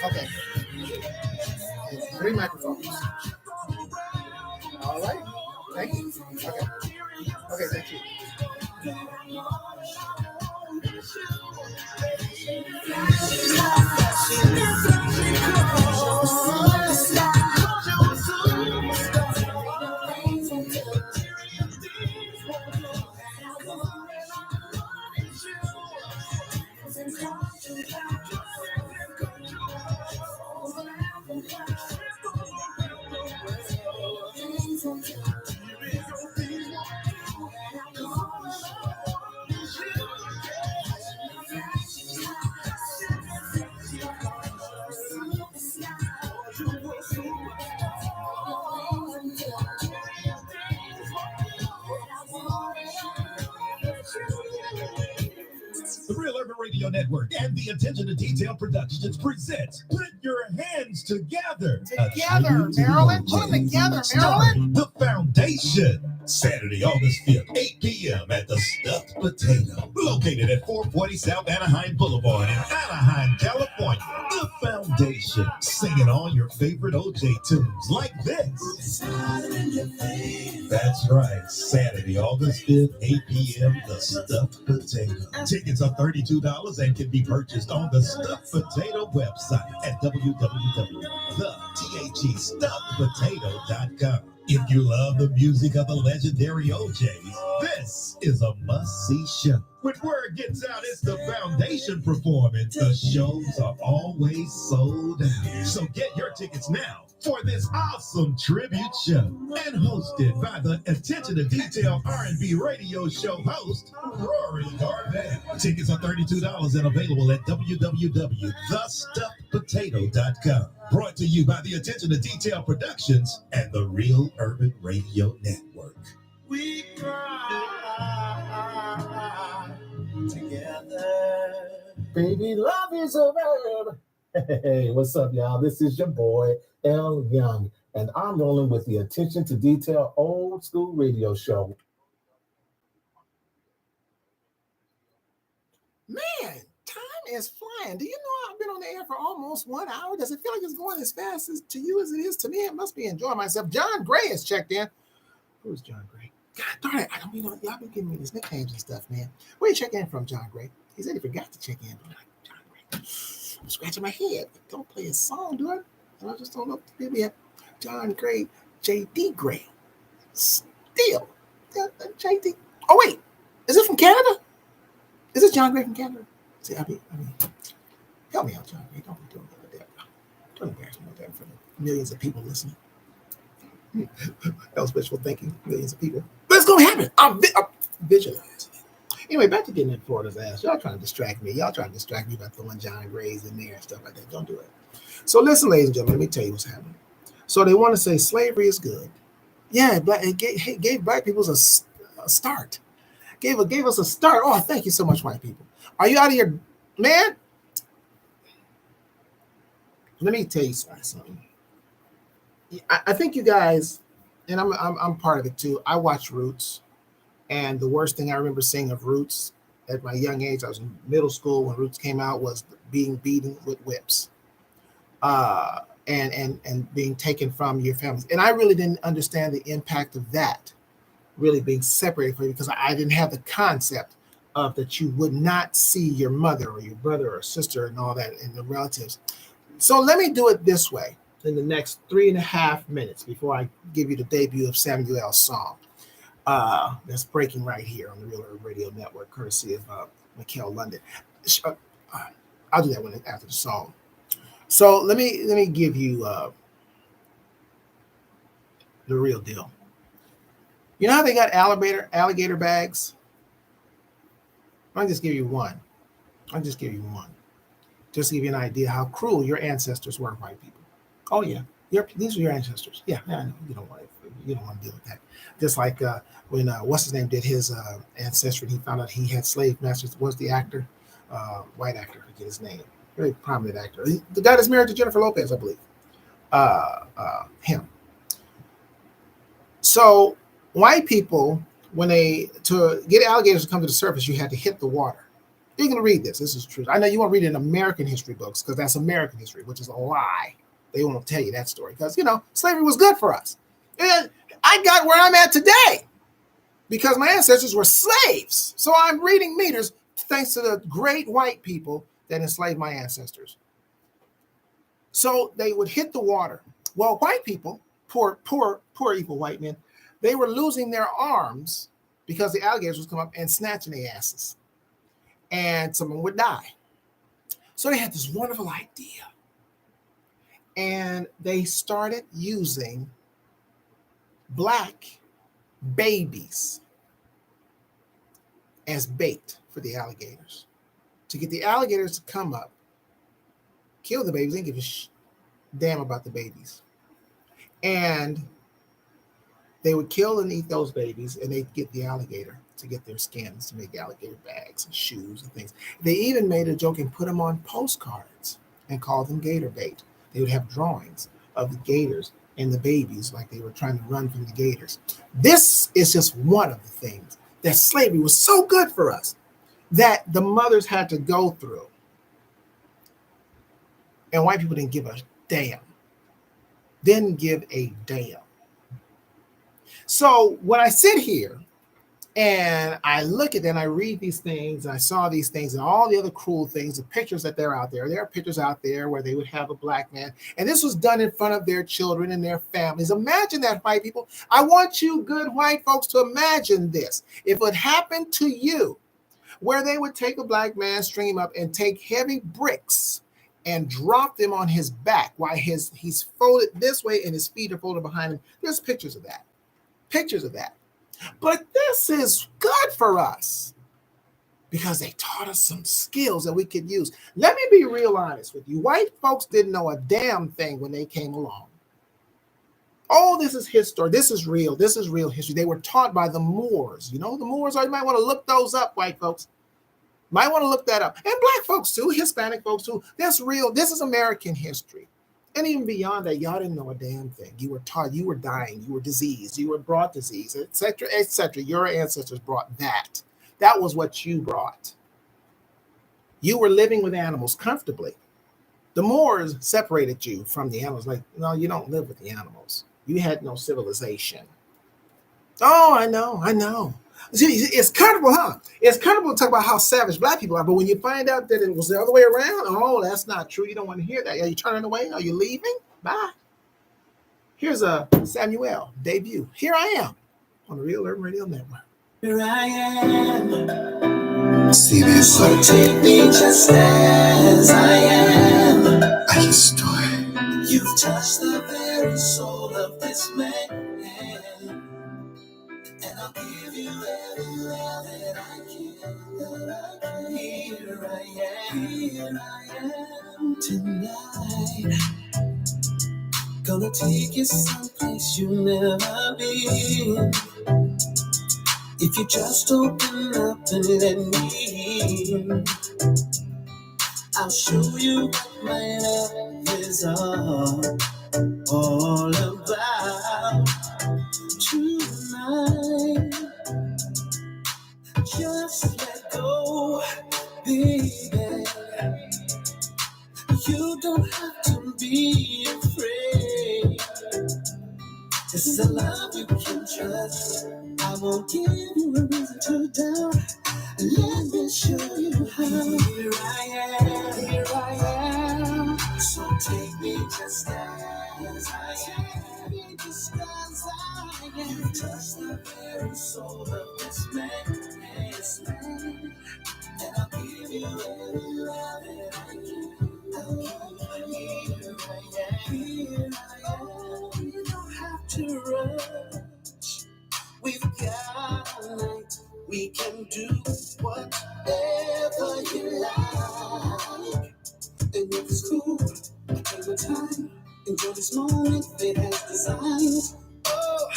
Okay. It's 3 microphones. All right. Thank you. Okay, thank you. The Real Urban Radio Network and the Attention to Detail Productions presents Put Your Hands Together. Together, Maryland. Put them together, Maryland. The Foundation. Saturday, August 5th, 8 p.m. at the Stuffed Potato. Located at 440 South Anaheim Boulevard in Anaheim, California. The Foundation. Singing all your favorite OJ tunes like this. That's right. Saturday, August 5th, 8 p.m. The Stuffed Potato. Tickets are $32 and can be purchased on the Stuffed Potato website at www.thestuffedpotato.com. If you love the music of the legendary OJs, this is a must-see show. When word gets out it's the Foundation performing, the shows are always sold out. So get your tickets now for this awesome tribute show, and hosted by the Attention to Detail R&B radio show host, Rory Darvell. Tickets are $32 and available at www.thestuffedpotato.com. Brought to you by the Attention to Detail Productions and the Real Urban Radio Network. We cry together. Baby, love is a verb. Hey, what's up, y'all? This is your boy, L. Young, and I'm rolling with the Attention to Detail Old School Radio Show. Man, time is flying. Do you know I've been on the air for almost 1 hour? Does it feel like it's going as fast as to you as it is to me? I must be enjoying myself. John Gray has checked in. Who's John Gray? God darn it. I don't even know. Y'all been giving me these nicknames and stuff, man. Where you check in from, John Gray? He said he forgot to check in. But I'm like, John Gray. I'm scratching my head. Don't play a song, do I? I just don't know. Maybe John Gray, J.D. Gray. Still. J.D. Oh, wait. Is it from Canada? Is it John Gray from Canada? See, I mean, help me out, John Gray. Don't be doing that like that. Don't embarrass me like that in front of millions of people listening. That was wishful thinking. Millions of people. But it's going to happen. I'm visualizing it. Anyway, back to getting in Florida's ass. Y'all trying to distract me. Y'all trying to distract me by throwing John Grays in there and stuff like that. Don't do it. So listen, ladies and gentlemen, let me tell you what's happening. So they want to say slavery is good. Yeah, it gave black people a start. Gave us a start. Oh, thank you so much, white people. Are you out of here, man? Let me tell you something. I think you guys, and I'm part of it too. I watch Roots, and the worst thing I remember seeing of Roots at my young age, I was in middle school when Roots came out, was being beaten with whips, and being taken from your families. And I really didn't understand the impact of that, really being separated from you, because I didn't have the concept of that you would not see your mother or your brother or sister and all that and the relatives. So let me do it this way in the next 3.5 minutes before I give you the debut of Samuel's song. That's breaking right here on the Real Urban Radio Network, courtesy of Mikhail London. I'll do that one after the song. So let me give you the real deal. You know how they got alligator bags? I'll just give you one. Just to give you an idea how cruel your ancestors were, white people. Oh yeah, these were your ancestors. Yeah, I know. You don't want to deal with that. Just like when what's his name did his ancestry, and he found out he had slave masters. Was the actor, white actor? I forget his name. Very prominent actor. The guy that's married to Jennifer Lopez, I believe. Him. So white people, to get alligators to come to the surface, you had to hit the water. You're going to read this. This is true. I know you want to read it in American history books because that's American history, which is a lie. They won't tell you that story because, slavery was good for us. And I got where I'm at today because my ancestors were slaves. So I'm reading meters thanks to the great white people that enslaved my ancestors. So they would hit the water. Well, white people, poor evil white men, they were losing their arms because the alligators would come up and snatching their asses. And someone would die. So they had this wonderful idea. and they started using black babies as bait for the alligators to get the alligators to come up, kill the babies, and give a damn about the babies. And they would kill and eat those babies, and they'd get the alligator to get their skins to make alligator bags and shoes and things. They even made a joke and put them on postcards and called them gator bait. They would have drawings of the gators and the babies like they were trying to run from the gators. This is just one of the things that slavery was so good for us that the mothers had to go through. And white people didn't give a damn. Didn't give a damn. So when I sit here and I look at it and I read these things, and I saw these things and all the other cruel things, the pictures that they're out there. There are pictures out there where they would have a black man, and this was done in front of their children and their families. Imagine that, white people. I want you good white folks to imagine this. If it happened to you, where they would take a black man, string him up, and take heavy bricks and drop them on his back while he's folded this way and his feet are folded behind him. There's pictures of that. Pictures of that. But this is good for us because they taught us some skills that we could use. Let me be real honest with you. White folks didn't know a damn thing when they came along. Oh, this is history. This is real. This is real history. They were taught by the Moors. You know, the Moors, you might want to look those up, white folks. Might want to look that up. And black folks too, Hispanic folks too. That's real. This is American history. And even beyond that, y'all didn't know a damn thing. You were taught, you were dying, you were diseased, you were brought disease, etc., etc. Your ancestors brought that. That was what you brought. You were living with animals comfortably. The Moors separated you from the animals. Like, no, you don't live with the animals. You had no civilization. Oh, I know. See, it's comfortable, huh? It's comfortable to talk about how savage black people are, but when you find out that it was the other way around, oh, that's not true. You don't want to hear that. Are you turning away? Are you leaving? Bye. Here's a Samuel debut. Here I am on the Real Urban Radio Network. Here I am. CBS. So take me just as I am. I story. You've touched the very soul of this man. And I'll give you every love that I can. Here I am tonight. Gonna take you someplace you've never been. If you just open up and let me in, I'll show you what my love is all about tonight. Just let go, baby. You don't have to be afraid. This is a love you can trust. I won't give you a reason to doubt. Let me show you how. Here I am. So take me just as I am. You touch the very soul of this man. And I'll give you every love that I can. Here I am. You don't have to rush. We've got a night. We can do whatever you like. And if it's cool, take your time. Enjoy this moment fate has designed. Oh,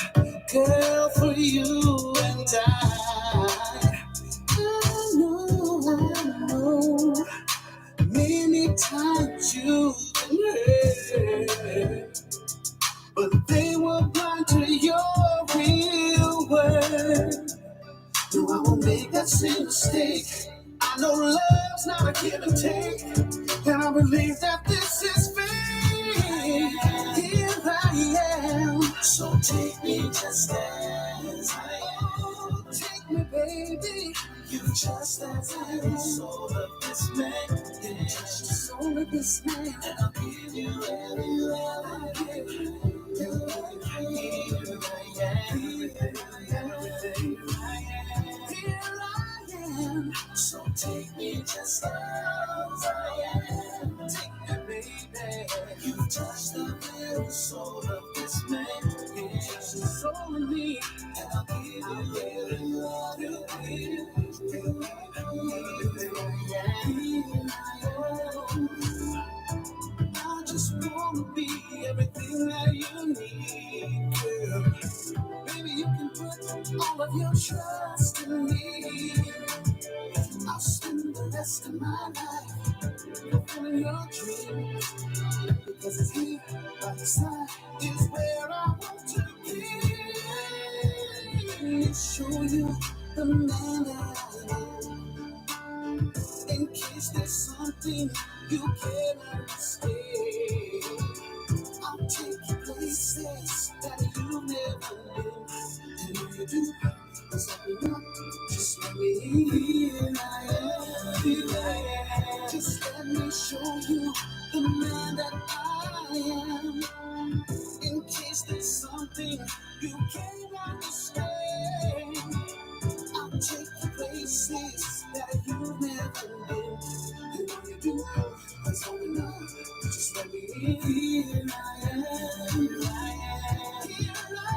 girl, for you and I know. Many times you've been hurt, but they were blind to your real worth. No, I won't make that same mistake. I know love's not a give and take, and I believe that this is fate. Here I am, so take me just as I am. Take me, baby. You just as I am. Soul of this man, you touch the soul of this man, and I'll give you every love I give you. Here I am. So take me just as I am. Take me, baby. You touch the very soul of this man. You touch the soul of me, and I'll give you everything I just wanna be everything that you need, girl. Baby, you can put all of your trust in me. I'll spend the rest of my life fulfilling your dream. Because it's here by your side is where I want to be. Show you the man that I am. In case there's something you cannot stay, I'll take you places that you never been. And if you do, cause I will not just let me in. Here I am. Just let me show you the man that I am. In case there's something you can't understand, I'll take you places that you've never been. And when you do, cause I will not just let me in. Here I am. Here I am. Here I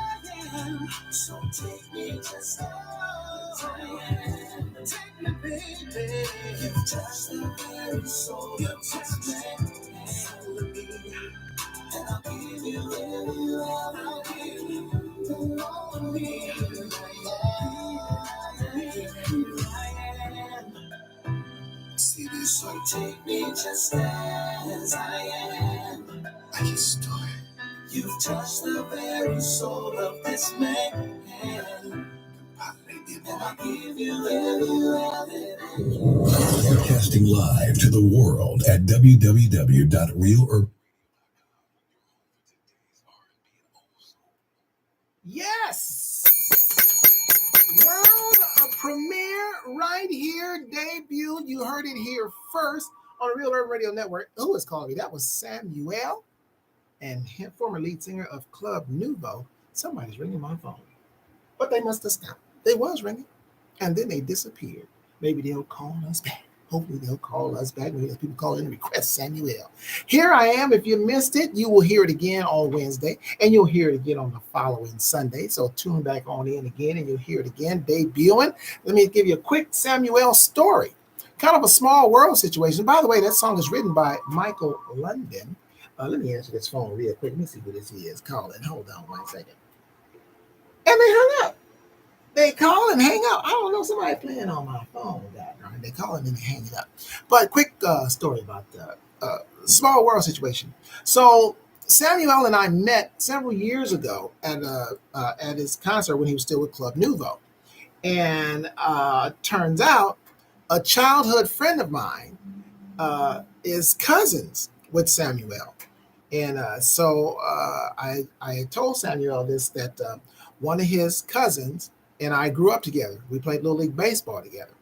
am. So take me just as I am. Take me, baby. You touch the very soul. You touch me. And I'll give you every love. I'll give you all of me. See this, so take me just as I am. I just do it. You've touched the very soul of this man. And I'll give you every love that I can. Broadcasting live to the world at www.realurban. Yes! World premiere right here, debut. You heard it here first on the Real Urban Radio Network. Who was calling me? That was Samuel, and former lead singer of Club Nouveau. Somebody's ringing my phone, but they must have stopped. They was ringing, and then they disappeared. Maybe they'll call us back. Hopefully they'll call us back. Maybe people call in and request Samuel. Here I am. If you missed it, you will hear it again on Wednesday, and you'll hear it again on the following Sunday. So tune back on in again, and you'll hear it again, debuting. Let me give you a quick Samuel story. Kind of a small world situation. By the way, that song is written by Michael London. Let me answer this phone real quick. Let me see who this is calling. Hold on 1 second. And they hung up. They call and hang up. I don't know, somebody playing on my phone. They call and then they hang it up. But quick story about the small world situation. So Samuel and I met several years ago at his concert when he was still with Club Nouveau. And turns out a childhood friend of mine is cousins with Samuel. And so I told Samuel this, that one of his cousins and I grew up together. We played Little League Baseball together.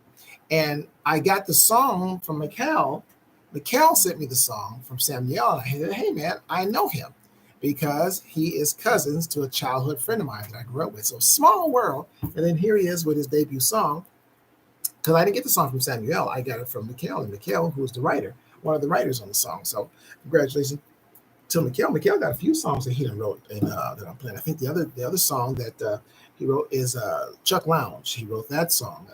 And I got the song from Mikkel. Mikkel sent me the song from Samuel. And I said, hey, man, I know him because he is cousins to a childhood friend of mine that I grew up with. So small world. And then here he is with his debut song. Because I didn't get the song from Samuel. I got it from Mikkel. And Mikkel, who was the writer, one of the writers on the song. So congratulations to Mikkel. Mikkel got a few songs that he wrote and that I'm playing. I think the other song that he wrote is Chuck Lounge. He wrote that song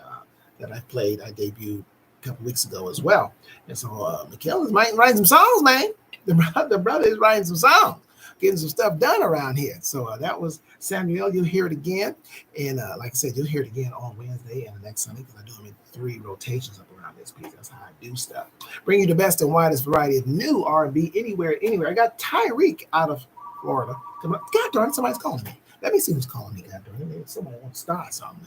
that I played. I debuted a couple weeks ago as well. And so Mikkel is writing some songs, man. The brother is writing some songs, getting some stuff done around here. So that was Samuel. You'll hear it again. And like I said, you'll hear it again on Wednesday and the next Sunday because I do them in 3 rotations up around this piece. That's how I do stuff. Bring you the best and widest variety of new R&B anywhere. I got Tyreek out of Florida. God darn it, somebody's calling me. Let me see who's calling me. God darn it. Maybe somebody wants to start something.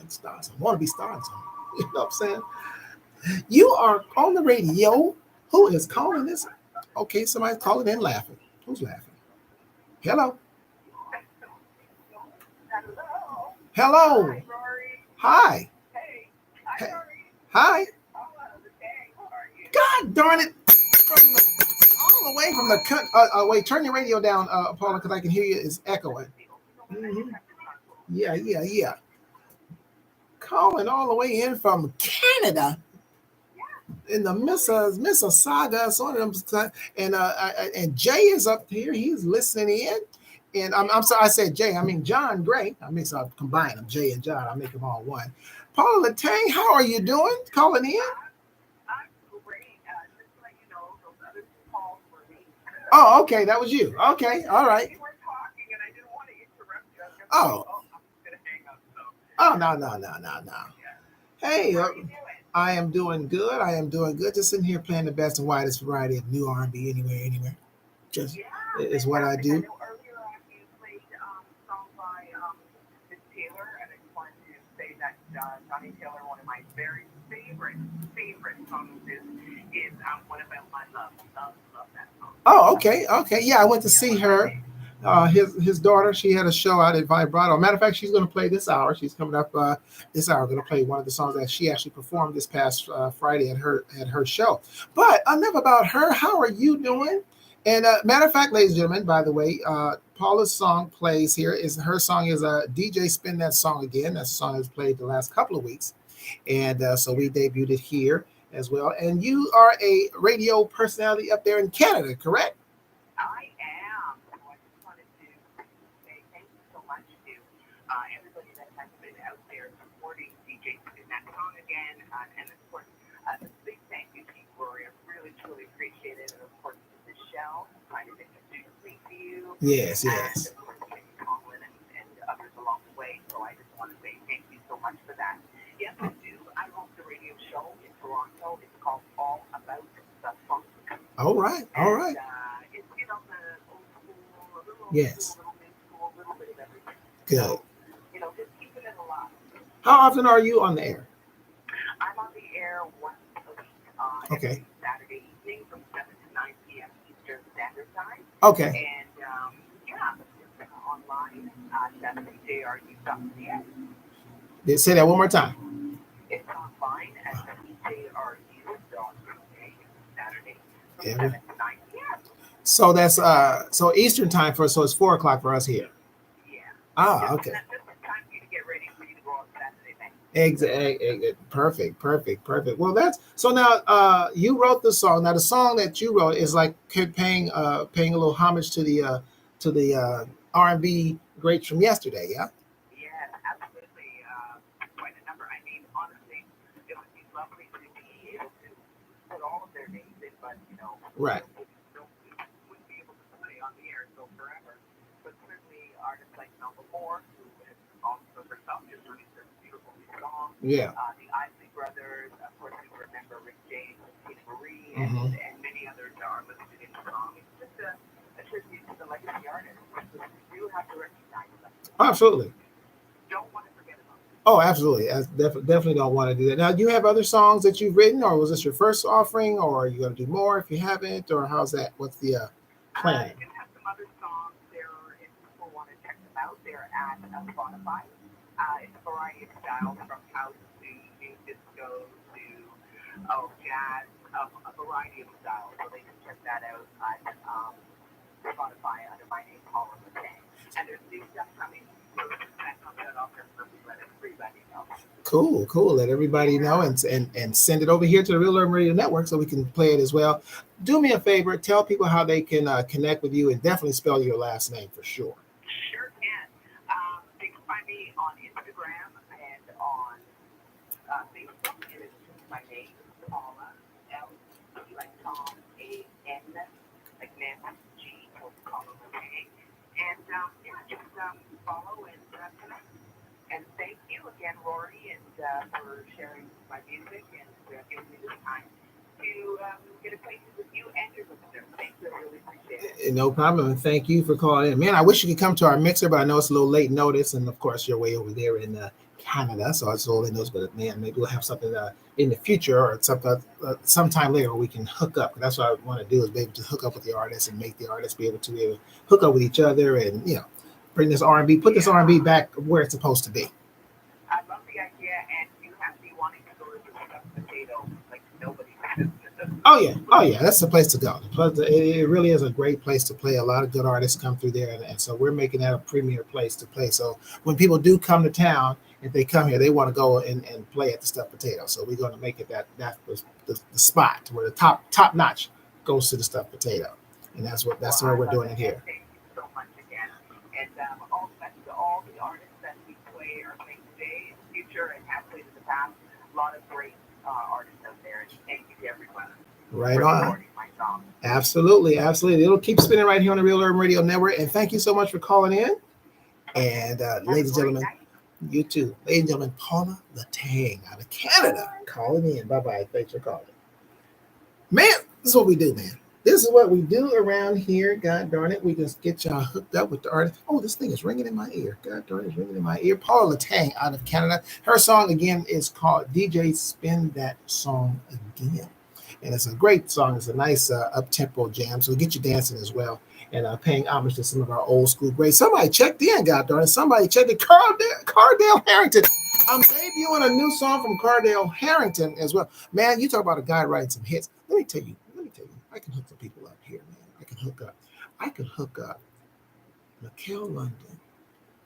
Want to be starting something. You know what I'm saying? You are on the radio. Who is calling this? Okay, somebody's calling in laughing. Who's laughing? Hello. Hello. Hi. Hey. Hi. God darn it. All the way from the cut. Wait, turn your radio down, Paula, because I can hear you. It's echoing. Mm-hmm. Yeah. Calling all the way in from Canada. in the Mississauga, so one of them, and Jay is up here. He's listening in. And I'm sorry, I said Jay. I mean John Gray. I combine them, Jay and John. I make them all one. Paula Latang, how are you doing? Calling in. I'm great. Just to let you know, those other two calls were me. Oh, okay, that was you. Okay, all right. You were talking, and I didn't want to interrupt you. I was Oh. I'm gonna hang up. So. Oh, no. Yeah. Hey, How are you doing? I am doing good. Just sitting here playing the best and widest variety of new R&B anywhere. Just Yeah. is what I fantastic. do. I know earlier on you played songs by Miss Taylor, and I just wanted to say that Johnny Taylor, one of my very favorite songs is What About My Love. Love that song. Oh, okay. Yeah, I went to see her. His daughter, she had a show out at Vibrato. Matter of fact, she's going to play this hour. She's coming up this hour. Going to play one of the songs that she actually performed this past Friday at her show. But enough about her. How are you doing? And matter of fact, ladies and gentlemen, by the way, Paula's song plays here. Her song is DJ Spin That Song Again. That's a song that's played the last couple of weeks, and so we debuted it here as well. And you are a radio personality up there in Canada, correct? I am. So I just wanted to say thank you so much to everybody that has been out there supporting DJ Spin That Song Again. And of course, a big thank you to you, Rory. I really, truly appreciate it. And of course, to Michelle, trying to introduce me to you. Yes. And of course, Jimmy Conlon and others along the way. So I just want to say thank you so much for that. Yes, I do. I host a radio show in Toronto. It's called All About the Funk. All right. And, it's, the old school, a little Yes. old school, a little new school, a little bit of everything. Good. So, just keeping it alive. How often are you on the air? I'm on the air once a week Okay. every Saturday evening from 7 to 9 p.m. Eastern Standard Time. Okay. And, it's online at WJRU.ca. Say that one more time. It's online at WJRU.ca Saturday from Yeah. 7 to 9 p.m. So that's so Eastern time so it's 4:00 for us here. Yeah. Ah, okay. That's just the time for you to get ready for you to go on Saturday night. Exactly. Perfect. Well, that's so now. You wrote the song. Now, the song that you wrote is like paying a little homage to the R&B greats from yesterday. Yeah. Yeah, absolutely. Quite a number. I mean, honestly, it would be lovely to be able to put all of their names in, but Right. wouldn't be able to play on the air so forever. But certainly, artists like Melba Moore, who has also herself just released a beautiful new song. Yeah. The Isley Brothers, of course, we remember Rick James, Tina Marie, Mhm. and many others are listed in the song. It's just a tribute to the legacy artists. We do have to recognize them. Absolutely. Don't want to forget about them. Oh, absolutely. I definitely don't want to do that. Now, do you have other songs that you've written, or was this your first offering, or are you going to do more if you haven't, or how's that? What's the plan? I do have some other songs there if people want to check them out. They're at Spotify. It's a variety of styles from house to new disco to jazz, a variety of styles. So they can check that out at Spotify under my name, Paula Latang. And there's new stuff coming. So that comes out off there for let everybody know. Cool. Let everybody know and send it over here to the Real Urban Radio Network so we can play it as well. Do me a favor, tell people how they can connect with you, and definitely spell your last name for sure. Sure can. They can find me on Instagram and on Facebook. And it's my name, Paula, L-E like Tom, A-N, like Nancy, G, so Paula Latang. And just follow and connect. And thank you again, Rory, and for sharing my music and giving me this time to get acquainted with you and your listeners. Thank you. I really appreciate it. No problem. And thank you for calling in. Man, I wish you could come to our mixer, but I know it's a little late notice. And of course, you're way over there in Canada. So it's all late notice. But man, maybe we'll have something in the future or sometime later where we can hook up. That's what I want to do is be able to hook up with the artists and make the artists be able to hook up with each other and, bring this R&B, put this R&B back where it's supposed to be. I love the idea, and you have me wanting to go to the potato like nobody's business. Oh yeah, that's the place to go. It really is a great place to play. A lot of good artists come through there, and so we're making that a premier place to play. So when people do come to town, if they come here, they want to go and play at the Stuffed Potato. So we're going to make it that the spot where the top notch goes to the Stuffed Potato, and that's Well, where I we're love doing it. it And here. thank you so much again. And all thanks to all the artists that we play or play today, in the future, and have played in the past. A lot of great artists out there. And thank you to everyone Right for on. supporting my song. Absolutely, absolutely. It'll keep spinning right here on the Real Urban Radio Network. And thank you so much for calling in. And Have ladies a and great gentlemen, night. you too. Ladies and gentlemen, Paula Latang out of Canada calling in. Bye bye. Thanks for calling. Man, this is what we do, man. This is what we do around here. God darn it. We just get y'all hooked up with the artist. Oh, this thing is ringing in my ear. God darn it, it's ringing in my ear. Paula Latang out of Canada. Her song again is called DJ Spin That Song Again. And it's a great song. It's a nice up-tempo jam. So get you dancing as well. And paying homage to some of our old school greats. Somebody checked in, God darn it. Somebody checked in. Cardale Harrington. I'm debuting a new song from Cardale Harrington as well. Man, you talk about a guy writing some hits. Let me tell you, I can hook some people up here, man. I can hook up Mikhail London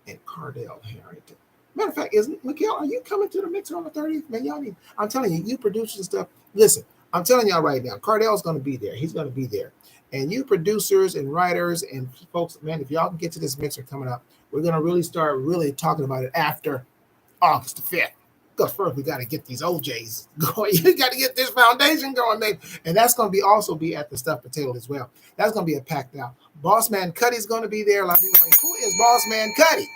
and Cardale Harrington. Matter of fact, isn't Mikhail, are you coming to the mixer on the 30th? Man, y'all need, I'm telling you, you producers stuff. Listen, I'm telling y'all right now, Cardale's going to be there. He's going to be there. And you producers and writers and folks, man, if y'all can get to this mixer coming up, we're going to really start really talking about it after August the 5th. Because first we got to get these OJs going. You got to get this foundation going, baby. And that's going to be also be at the Stuffed Potato as well. That's going to be a packed out. Boss Man Cuddy's going to be there. A lot of people are like, who is Boss Man Cuddy?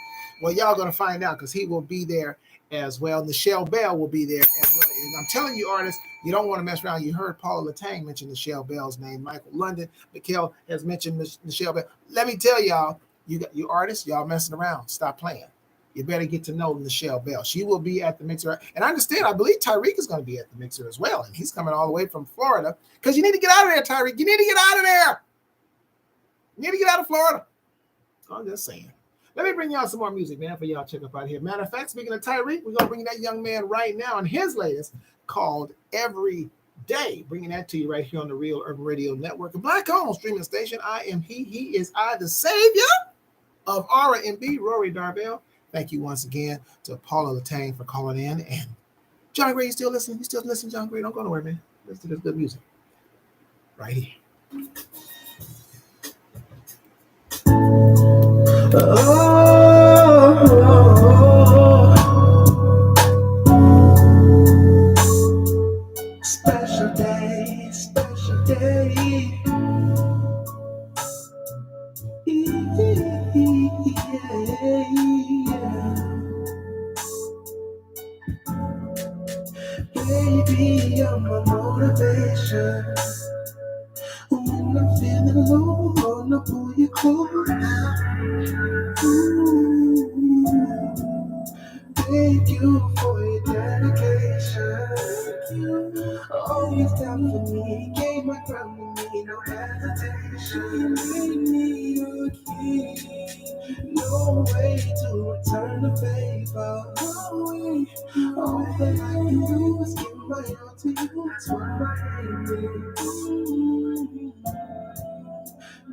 Well, y'all going to find out because he will be there as well. Nichelle Bell will be there as well. And I'm telling you, artists, you don't want to mess around. You heard Paula Latang mention Nichelle Bell's name. Michael London, Mikhail has mentioned Nichelle Bell. Let me tell y'all, you artists, y'all messing around. Stop playing. You better get to know Nichelle Bell. She will be at the mixer. And I understand, I believe Tyreek is going to be at the mixer as well. And he's coming all the way from Florida because you need to get out of there, Tyreek. You need to get out of there. You need to get out of Florida. I'm just saying. Let me bring y'all some more music, man, for y'all check up out here. Matter of fact, speaking of Tyreek, we're going to bring that young man right now on his latest called Every Day. Bringing that to you right here on the Real Urban Radio Network. A black owned streaming station. I am he is I, the savior of R&B, Rory Darvell. Thank you once again to Paula Latang for calling in. And John Gray, you still listening? You still listening, John Gray? Don't go nowhere, man. Listen to this good music. Right here. Special day, special day. Baby, you're my motivation. When I'm feeling low, I wanna pull you close. Thank you for your dedication. Always down for me, gave my ground to me, no hesitation. You made me your king, no way to return the favor. No way. All that I can do is give my all to you. That's what my name is.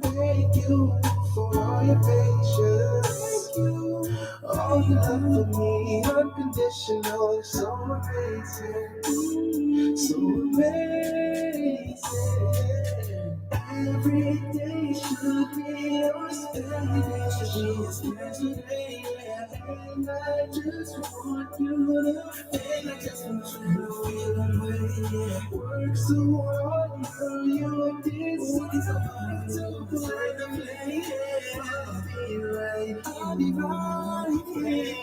Thank you for all your patience. Thank you. All your love for me, unconditional, so amazing. So amazing. Every day should be your special day. And I just want you to feel, I just want you to feel the way. Work so hard, girl, you deserve to play the play. I'll be right here,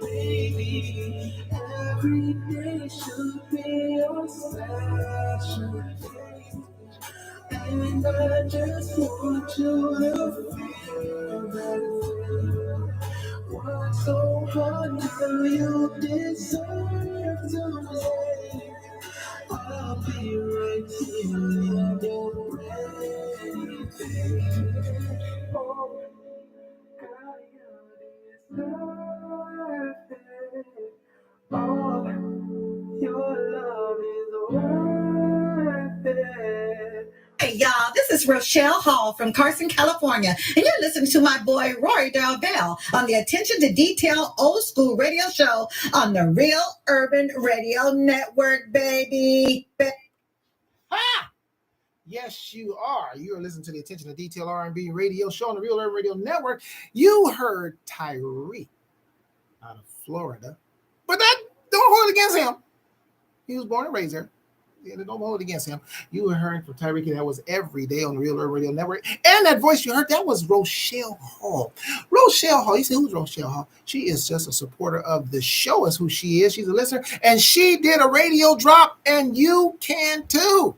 baby. Every day should be your special day. And I just want you to feel that. Work so hard, girl, you deserve to play. I'll be right here when you're ready, baby. Oh, girl, you deserve it. Oh, your love is worth is Rochelle Hall from Carson, California, and you're listening to my boy Rory Darvell on the Attention to Detail Old School Radio Show on the Real Urban Radio Network, baby. Ha! Yes, you are. You are listening to the Attention to Detail R&B radio show on the Real Urban Radio Network. You heard Tyreek out of Florida, but that don't hold it against him. He was born and raised there. Yeah, don't hold it against him. You were hearing from Tyreek, and that was every day on the Real Urban Radio Network. And that voice you heard, that was Rochelle Hall. Rochelle Hall. You say, who's Rochelle Hall? She is just a supporter of the show, is who she is. She's a listener, and she did a radio drop, and you can too.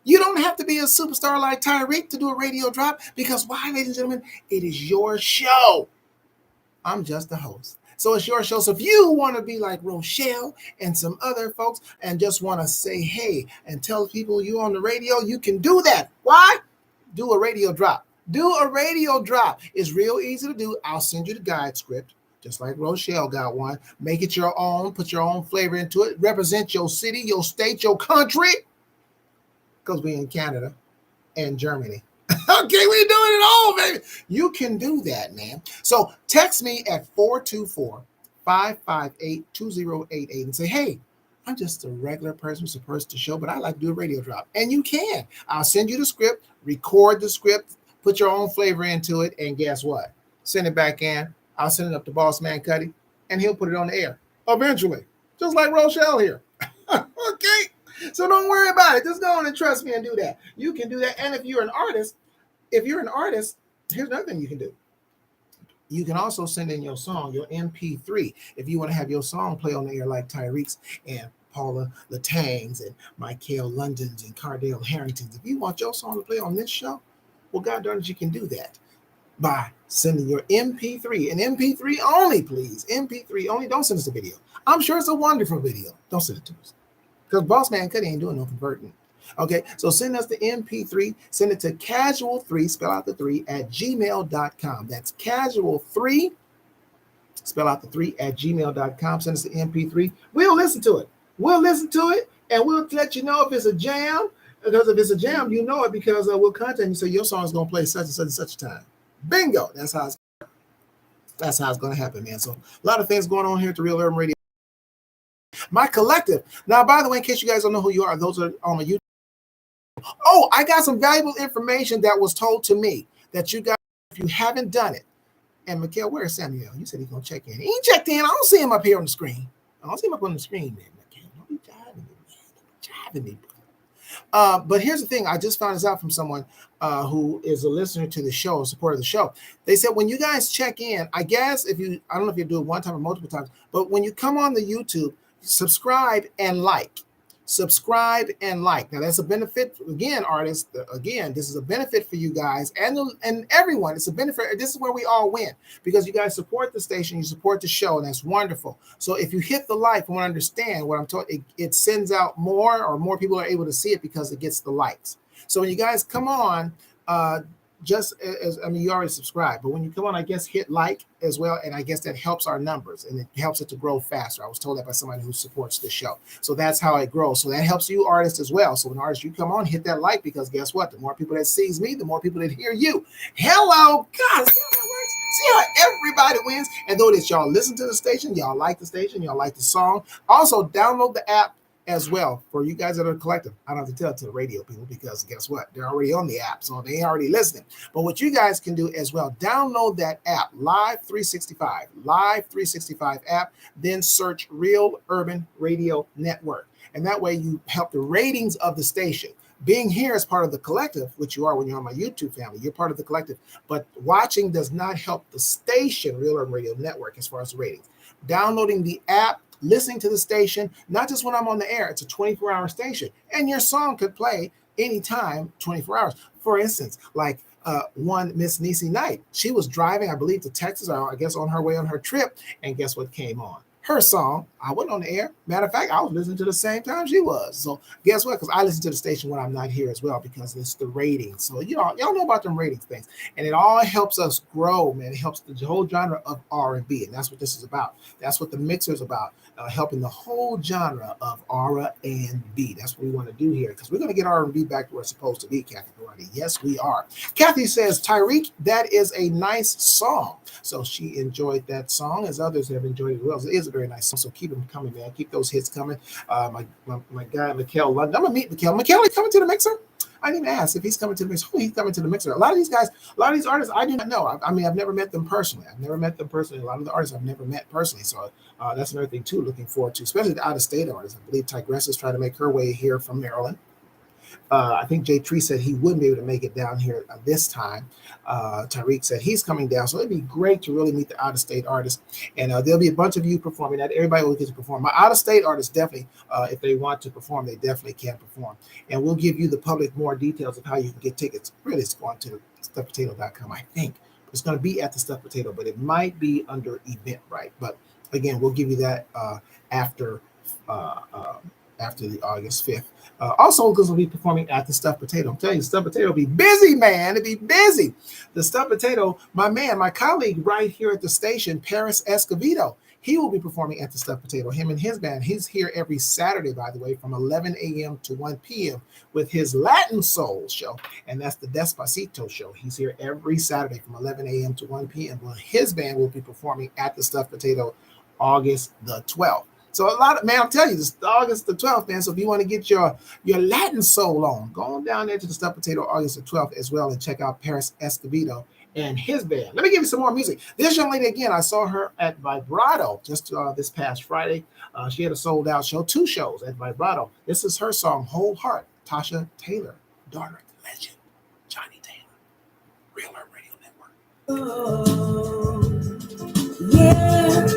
You don't have to be a superstar like Tyreek to do a radio drop, because why, ladies and gentlemen? It is your show. I'm just the host. So it's your show. So if you want to be like Rochelle and some other folks and just want to say hey and tell people you on the radio, you can do that. Why? Do a radio drop. Do a radio drop. It's real easy to do. I'll send you the guide script, just like Rochelle got one. Make it your own. Put your own flavor into it. Represent your city, your state, your country, because we're in Canada and Germany. Okay, we're doing it all, baby. You can do that, man. So text me at 424-558-2088 and say, hey, I'm just a regular person who's supposed to show, but I like to do a radio drop. And you can. I'll send you the script, record the script, put your own flavor into it, and guess what? Send it back in. I'll send it up to Boss Man Cuddy, and he'll put it on the air eventually, just like Rochelle here. Okay? So don't worry about it. Just go on and trust me and do that. You can do that. And if you're an artist, here's another thing you can do. You can also send in your song, your MP3, if you want to have your song play on the air like Tyreek's and Paula Latangs and Michael London's and Cardale Harrington's. If you want your song to play on this show, well, God darn it, you can do that by sending your MP3. An MP3 only, please. MP3 only. Don't send us a video. I'm sure it's a wonderful video. Don't send it to us, because Boss Man Cuddy ain't doing no converting. Okay, so send us the MP3. Send it to casual3, spell out the 3, at gmail.com. That's casual3, spell out the 3, at gmail.com. Send us the MP3. We'll listen to it. And we'll let you know if it's a jam. Because if it's a jam, you know it, because we'll contact you. So your song is going to play such and such and such a time. Bingo. That's how it's going to happen, man. So a lot of things going on here at the Real Urban Radio. My collective. Now, by the way, in case you guys don't know who you are, those are on my YouTube. Oh, I got some valuable information that was told to me that you guys, if you haven't done it. And Mikhail, where's Samuel? You said he's going to check in. He ain't checked in. I don't see him up here on the screen. I don't see him up on the screen, man. Mikhail, don't be jiving me, brother. But here's the thing. I just found this out from someone who is a listener to the show, a supporter of the show. They said when you guys check in, I guess I don't know if you do it one time or multiple times, but when you come on the YouTube, subscribe and like. Subscribe and like. Now that's a benefit. Again, artists, this is a benefit for you guys and everyone. It's a benefit. This is where we all win, because you guys support the station, you support the show, and that's wonderful. So if you hit the like, I want to understand what I'm talking, it sends out more people are able to see it because it gets the likes. So when you guys come on, you already subscribed, but when you come on, I guess hit like as well, and I guess that helps our numbers and it helps it to grow faster. I was told that by somebody who supports the show. So that's how it grows. So that helps you artists as well. So when artists, you come on, hit that like, because guess what? The more people that sees me, the more people that hear you. Hello, God, see how that works? See how everybody wins? And though that y'all listen to the station, y'all like the station, y'all like the song, also download the app as well for you guys that are collective. I don't have to tell it to the radio people, because guess what? They're already on the app, so they already listening. But what you guys can do as well, download that app, Live 365 app, then search Real Urban Radio Network. And that way you help the ratings of the station. Being here as part of the collective, which you are when you're on my YouTube family, you're part of the collective, but watching does not help the station, Real Urban Radio Network, as far as the ratings. Downloading the app, listening to the station, not just when I'm on the air, it's a 24-hour station, and your song could play anytime, 24 hours. For instance, like one Miss Niecy Knight, she was driving, I believe, to Texas, or I guess on her way on her trip, and guess what came on? her song. I wasn't on the air. Matter of fact, I was listening to the same time she was. So guess what? Because I listen to the station when I'm not here as well because it's the ratings. So y'all know about them ratings things, and it all helps us grow, man. It helps the whole genre of R&B, and that's what this is about. That's what the mixer is about, helping the whole genre of R&B. That's what we want to do here because we're going to get R&B back to where it's supposed to be, Kathy Karate. Yes, we are. Kathy says, Tyreek, that is a nice song. So she enjoyed that song, as others have enjoyed it as well. It is a very nice song, so keep them coming, man. Keep those hits coming. My guy, Mikhail London. I'm going to meet Mikhail. Mikhail, are you coming to the mixer? I didn't even ask if he's coming to the mixer. Oh, he's coming to the mixer. A lot of these guys, a lot of these artists, I do not know. I mean, I've never met them personally. A lot of the artists I've never met personally. So that's another thing, too, looking forward to, especially the out-of-state artists. I believe Tigress is trying to make her way here from Maryland. I think Jay Tree said he wouldn't be able to make it down here this time. Tyreek said he's coming down. So it'd be great to really meet the out-of-state artists. And there'll be a bunch of you performing that. Everybody will get to perform. My out-of-state artists definitely, if they want to perform, they definitely can perform. And we'll give you the public more details of how you can get tickets. Really, it's going to stuffedpotato.com, I think. It's going to be at the Stuffed Potato, but it might be under Eventbrite. But again, we'll give you that after the August 5th. Also, because we'll be performing at the Stuffed Potato. I'm telling you, the Stuffed Potato will be busy, man. It'll be busy. The Stuffed Potato, my colleague right here at the station, Paris Escovedo, he will be performing at the Stuffed Potato, him and his band. He's here every Saturday, by the way, from 11 a.m. to 1 p.m. with his Latin Soul show, and that's the Despacito show. He's here every Saturday from 11 a.m. to 1 p.m. Well, his band will be performing at the Stuffed Potato August the 12th. So I'm telling you, this August the 12th, man. So if you want to get your Latin soul on, go on down there to the Stuffed Potato August the 12th as well and check out Paris Escovedo and his band. Let me give you some more music. This young lady, again, I saw her at Vibrato just this past Friday. She had a sold-out show, 2 shows at Vibrato. This is her song, Whole Heart, Tasha Taylor, daughter of the legend, Johnny Taylor, Real Urban Radio Network. Yeah.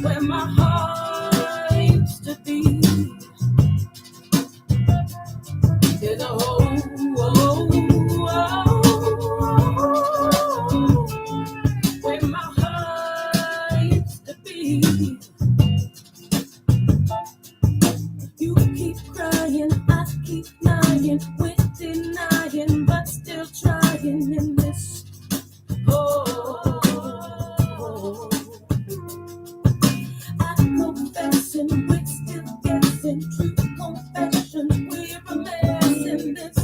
Where my heart used to be, there's a hole. Where my heart used to be, you keep crying, I keep lying, we're denying, but still trying in this. I'm confessing, we're still guessing, truth confession, we're a mess in this.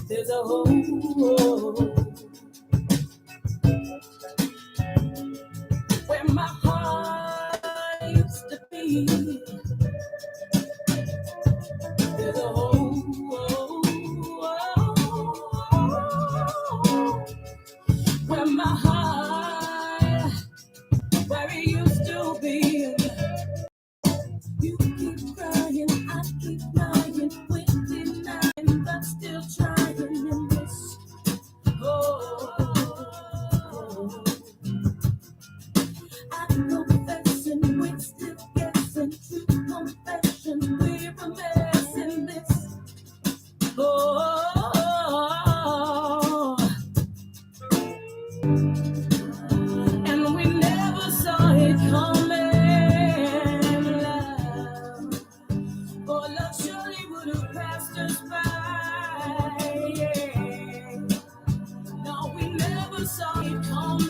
There's a hole where my heart used to be. There's a hole where my heart, where it used to be. You keep crying, I keep lying, we're denying, but still trying in this. I'm confessing, we're still guessing, truth confession, we're a mess in this. And we never saw it coming. Oh, love surely would have passed us by. Yeah. No, we never saw it coming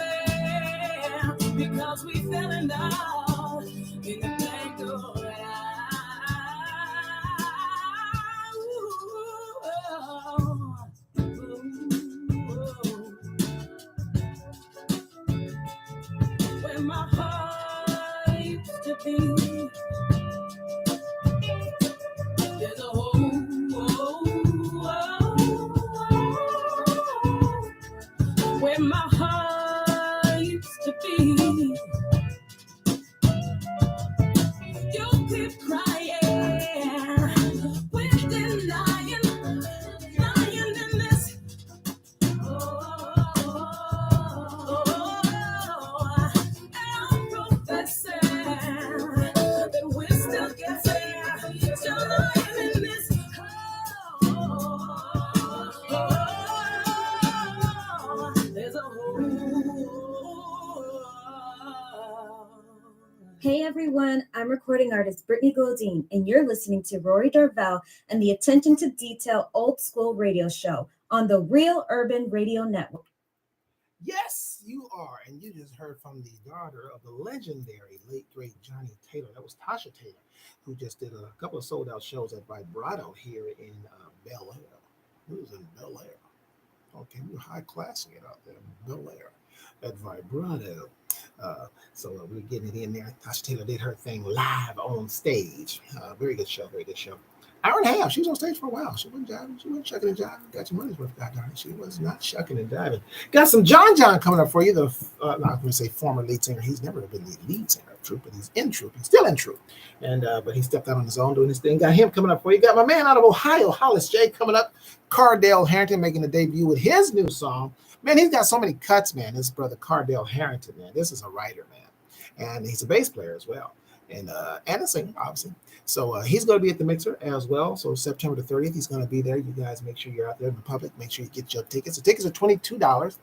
because we fell in love in the blink of an eye. Where my heart used to be. There's a hole where my heart used to be. You keep crying, we're denying. everyone. I'm recording artist Brittany Goldine, and you're listening to Rory Darvell and the Attention to Detail Old School Radio Show on the Real Urban Radio Network. Yes, you are. And you just heard from the daughter of the legendary late, great Johnny Taylor. That was Tasha Taylor, who just did a couple of sold-out shows at Vibrato here in Bel Air. It was in Bel Air. Okay, we're high-classing it out there in Bel Air at Vibrato. So we're getting it in there. Tasha Taylor did her thing live on stage. Very good show, very good show. Hour and a half. She was on stage for a while. She wasn't jiving. She wasn't shucking and jiving. Got your money's worth, God darn it. She was not shucking and jiving. Got some John coming up for you. The I'm going to say former lead singer. He's never been the lead singer of Troop, but he's in Troop. He's still in Troop. And but he stepped out on his own doing his thing. Got him coming up for you. Got my man out of Ohio, Hollis J, coming up. Cardale Harrington making a debut with his new song. Man, he's got so many cuts, man. His brother Cardale Harrington, man. This is a writer, man. And he's a bass player as well. And a singer, obviously. So he's going to be at the Mixer as well. So September the 30th, he's going to be there. You guys make sure you're out there in the public. Make sure you get your tickets. The tickets are $22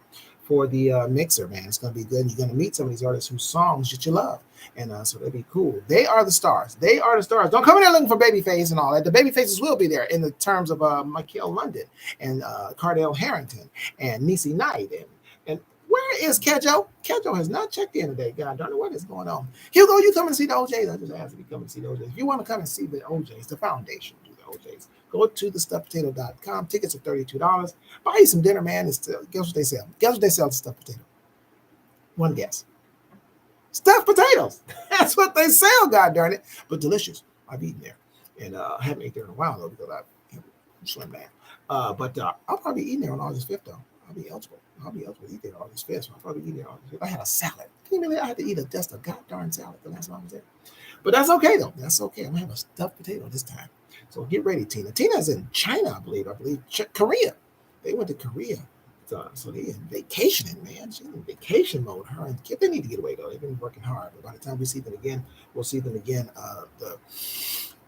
for the Mixer, man. It's going to be good. You're going to meet some of these artists whose songs that you love. And so they'll be cool. They are the stars. They are the stars. Don't come in there looking for Babyface and all that. The Babyfaces will be there in the terms of Michael London and Cardale Harrington and Niecy Knight and where is Kedjo? Kedjo has not checked in today. God darn it, what is going on? Hugo, you come and see the OJs? I just asked if you come and see the OJs. If you want to come and see the OJs, the foundation do the OJs, go to thestuffedpotato.com. Tickets are $32. Buy you some dinner, man. Guess what they sell? Guess what they sell at Stuffed Potato? One guess. Stuffed potatoes. That's what they sell, god darn it. But delicious. I've eaten there. And I haven't eaten there in a while, though, because I'm slim man. But I'll probably be eating there on August 5th, though. I'll be eligible to eat there all this fast. I'll probably eat there all this. I had a salad. Can you believe I had to eat just a goddamn salad the last time I was there? But that's okay though. That's okay. I'm gonna have a stuffed potato this time. So get ready, Tina. Tina's in China, I believe. Korea. They went to Korea. So they're vacationing, man. She's in vacation mode. Her and Kip, they need to get away though. They've been working hard. But by the time we see them again, we'll see them again the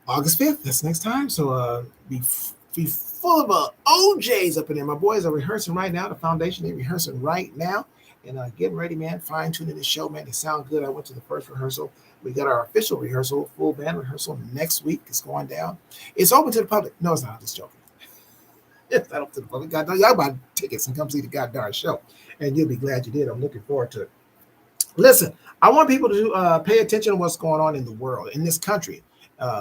August 5th. That's next time. So be full of OJs up in there. My boys are rehearsing right now. The foundation, they're rehearsing right now. And getting ready, man. Fine-tuning the show, man. They sound good. I went to the first rehearsal. We got our official rehearsal, full band rehearsal next week. It's going down. It's open to the public. No, it's not. I'm just joking. It's not open to the public. God, y'all buy tickets and come see the goddamn show. And you'll be glad you did. I'm looking forward to it. Listen, I want people to pay attention to what's going on in the world, in this country.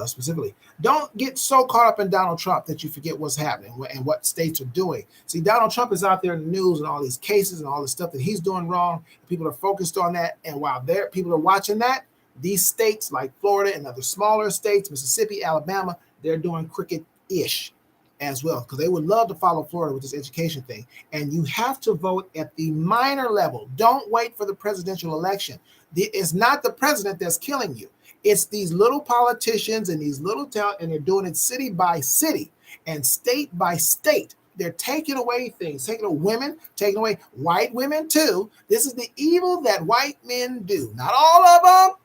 Specifically, don't get so caught up in Donald Trump that you forget what's happening and what states are doing. See, Donald Trump is out there in the news and all these cases and all the stuff that he's doing wrong. People are focused on that. And while people are watching that, these states like Florida and other smaller states, Mississippi, Alabama, they're doing cricket-ish as well, because they would love to follow Florida with this education thing. And you have to vote at the minor level. Don't wait for the presidential election. It's not the president that's killing you. It's these little politicians and these little towns, and they're doing it city by city and state by state. They're taking away things, taking away women, taking away white women too. This is the evil that white men do. Not all of them,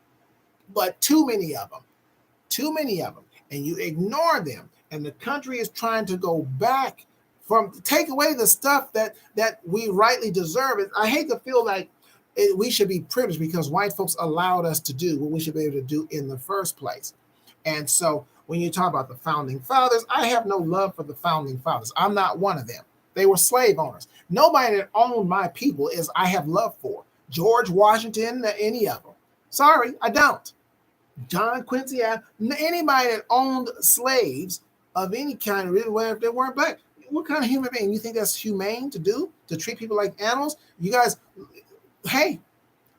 but too many of them. Too many of them. And you ignore them. And the country is trying to go back take away the stuff that we rightly deserve. I hate to feel like we should be privileged because white folks allowed us to do what we should be able to do in the first place. And so when you talk about the founding fathers, I have no love for the founding fathers. I'm not one of them. They were slave owners. Nobody that owned my people is I have love for. George Washington, any of them. Sorry, I don't. John Quincy, anybody that owned slaves of any kind, really, whether they weren't black. What kind of human being? You think that's humane to do? To treat people like animals? You guys... Hey,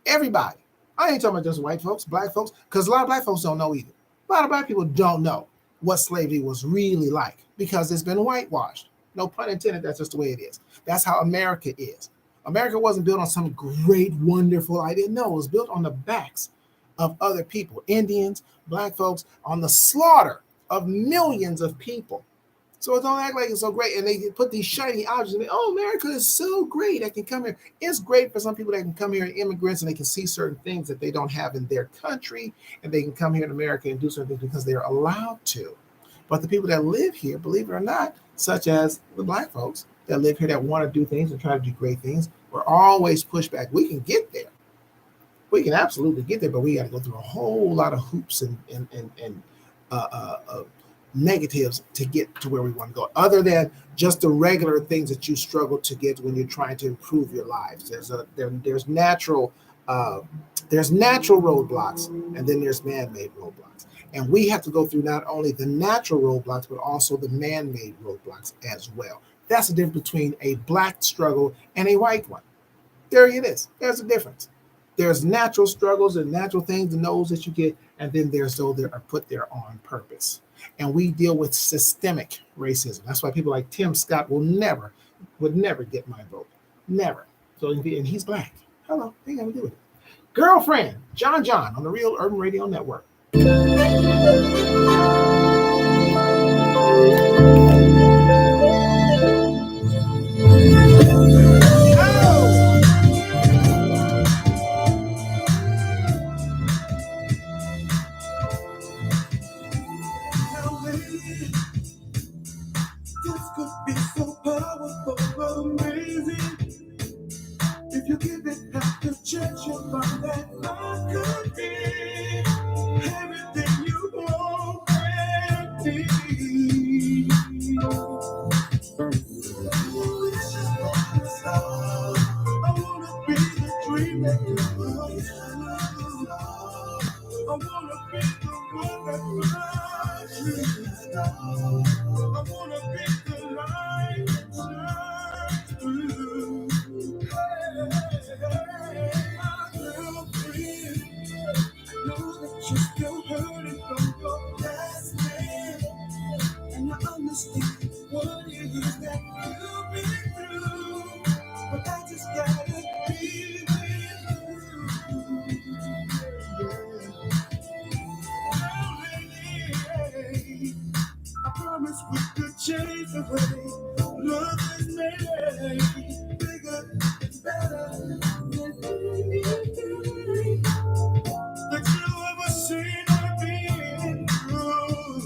everybody. I ain't talking about just white folks, black folks, because a lot of black folks don't know either. A lot of black people don't know what slavery was really like because it's been whitewashed. No pun intended, that's just the way it is. That's how America is. America wasn't built on some great, wonderful idea. No, it was built on the backs of other people, Indians, black folks, on the slaughter of millions of people. So don't act like it's so great. And they put these shiny objects and oh, America is so great. I can come here. It's great for some people that can come here and immigrants and they can see certain things that they don't have in their country. And they can come here in America and do certain things because they're allowed to. But the people that live here, believe it or not, such as the black folks that live here that want to do things and try to do great things, we're always pushed back. We can get there. We can absolutely get there, but we got to go through a whole lot of hoops and negatives to get to where we want to go, other than just the regular things that you struggle to get when you're trying to improve your lives. There's natural roadblocks, and then there's man-made roadblocks. And we have to go through not only the natural roadblocks, but also the man-made roadblocks as well. That's the difference between a black struggle and a white one. There it is. There's a difference. There's natural struggles and natural things, the no's that you get, and then there's those that are put there on purpose. And we deal with systemic racism. That's why people like Tim Scott would never get my vote. Never. So, and he's black. Hello, they got to do with it. Girlfriend, John on the Real Urban Radio Network. This could be so powerful, but amazing. If you give it half the chance, you'll find that life could be everything you want and need. I wanna be the dream that comes. I wanna be the one that finds you. I wanna be the light that shines through. My girlfriend, know that you're still hurting from your last man, and I understand what it is that you've been through, but I just gotta be with you. I promise we could change the way love is made, bigger and better than anything that you ever seen or been through.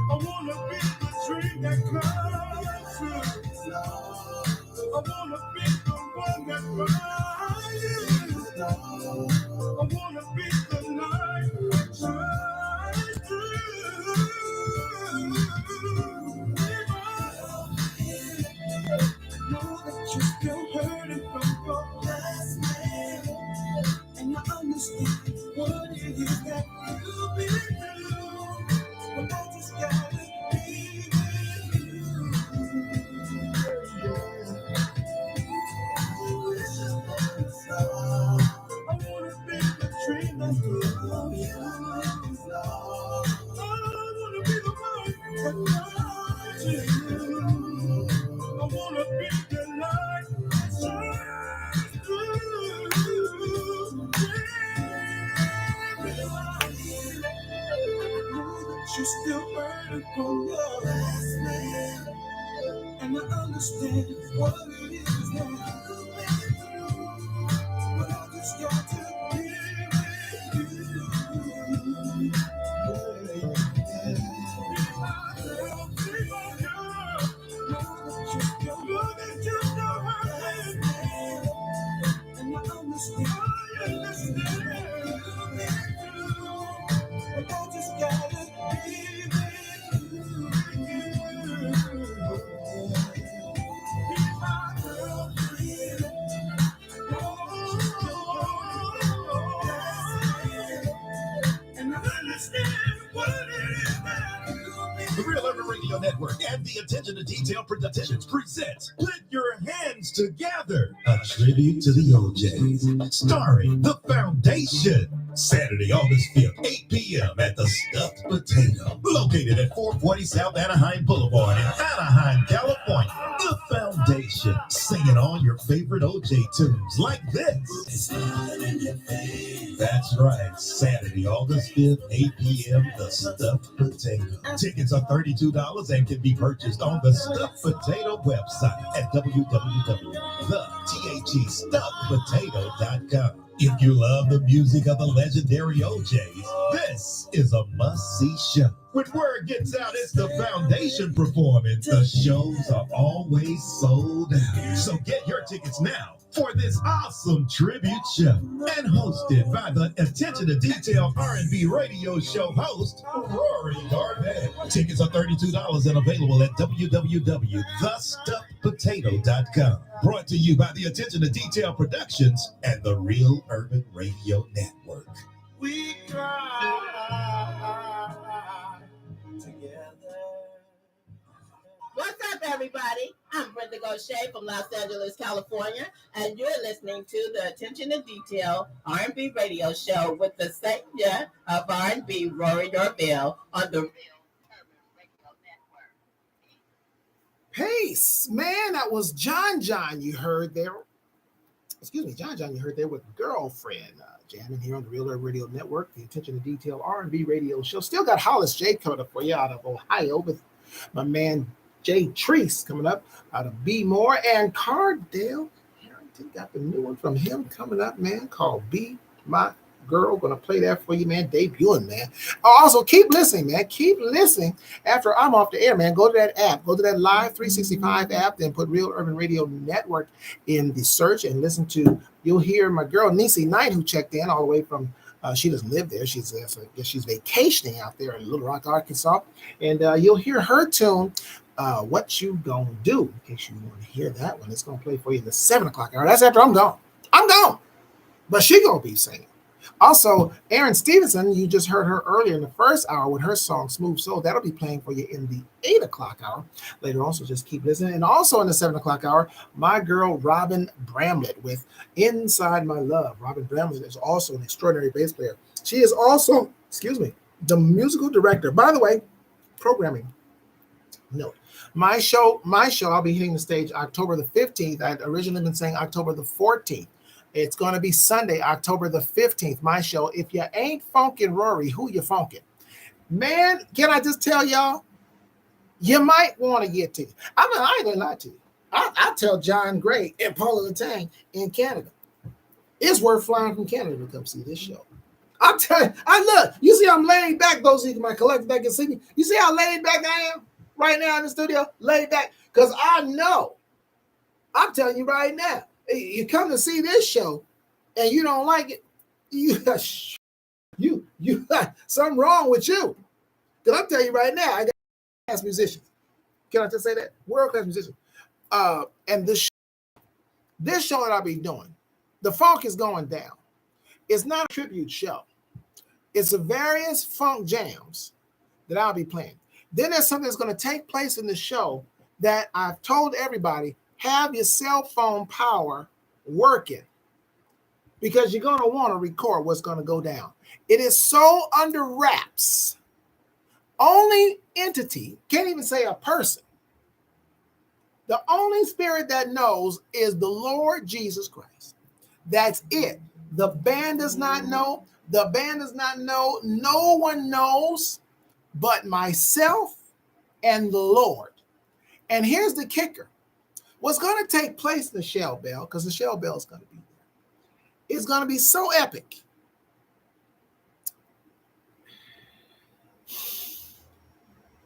I wanna be the dream that comes true. I wanna be the one that rises. I wanna be the light that shines through. Know that you're still hurting from your last man, and I understand what it is that you've been through, but I just gotta be with you. I wanna be the dream that comes. I wanna be the one that finds you. I wanna be the light that shines through. Know that you're still burning from your last man, and I understand what it is that you've been through, but I just got to be with you. Be my girl. Know that you're still looking to know her man, and I understand what you've been through, but I just gotta be with you. Be my girlfriend. And I understand what it is that The Real Urban Radio Network and the Attention to Detail Productions presents Put Your Hands Together, a tribute to the OJs, starring The Foundation. Saturday, August 5th, 8 p.m. at the Stuffed Potato, located at 440 South Anaheim Boulevard in Anaheim, California. The Foundation, singing all your favorite OJ tunes like this. That's right, Saturday, August 5th, 8 p.m., the Stuffed Potato. Tickets are $32 and can be purchased on the Stuffed Potato website at www.thestuffedpotato.com. If you love the music of the legendary OJs, this is a must-see show. When word gets out, it's the foundation performing. The shows are always sold out. So get your tickets now for this awesome tribute show. And hosted by the Attention to Detail R&B radio show host, Rory Darvell. Tickets are $32 and available at www.thestuffedpotato.com. Brought to you by the Attention to Detail Productions and the Real Urban Radio Network. We cry together. What's up, everybody? I'm Brenda Gaucher from Los Angeles, California, and you're listening to the Attention to Detail R&B radio show with the singer of R&B, Rory Darvell, on the Real Urban Radio Network. Peace, man. That was John you heard there. Excuse me, John you heard there with Girlfriend. Jamming here on the Real Urban Radio Network, the Attention to Detail R&B radio show. Still got Hollis J coming up for you out of Ohio with my man Jay Treese coming up out of B More, and Cardale Harrington got the new one from him coming up, man, called Be My Girl. Gonna play that for you, man. Debuting, man. Also, keep listening, man. Keep listening after I'm off the air, man. Go to that app. Go to that Live 365 app, then put Real Urban Radio Network in the search and listen to. You'll hear my girl Niecy Knight, who checked in all the way from. She doesn't live there. She's I guess she's vacationing out there in Little Rock, Arkansas, and you'll hear her tune. What You Gonna Do? In case you want to hear that one, it's gonna play for you in the 7 o'clock hour. That's after I'm gone. I'm gone, but she gonna be singing. Also, Erin Stevenson, you just heard her earlier in the first hour with her song Smooth Soul. That'll be playing for you in the 8 o'clock hour later on, so just keep listening. And also in the 7 o'clock hour, my girl Robin Bramlett with Inside My Love. Robin Bramlett is also an extraordinary bass player. She is also, the musical director. By the way, programming note. My show, I'll be hitting the stage October the 15th. I'd originally been saying October the 14th. It's going to be Sunday, October the 15th, my show. If you ain't funkin' Rory, who you funkin'? Man, can I just tell y'all, you might want to get to. I ain't gonna lie to you. I tell John Gray and Paula Latang in Canada, it's worth flying from Canada to come see this show. I'm telling you, look, you see I'm laying back, those of you my collectors back in Sydney. You see how laid back I am right now in the studio? Laid back, because I know, I'm telling you right now, you come to see this show and you don't like it, you got something wrong with you. Because I'm telling you right now, I got world-class musicians. Can I just say that? World-class musicians. And this show that I'll be doing, the funk is going down. It's not a tribute show. It's the various funk jams that I'll be playing. Then there's something that's going to take place in the show that I've told everybody, have your cell phone power working, because you're going to want to record what's going to go down. It is so under wraps. Only entity, can't even say a person. The only spirit that knows is the Lord Jesus Christ. That's it. The band does not know. The band does not know. No one knows but myself and the Lord. And here's the kicker. What's going to take place in the Shell Bell, because the Shell Bell is going to be there, it's going to be so epic.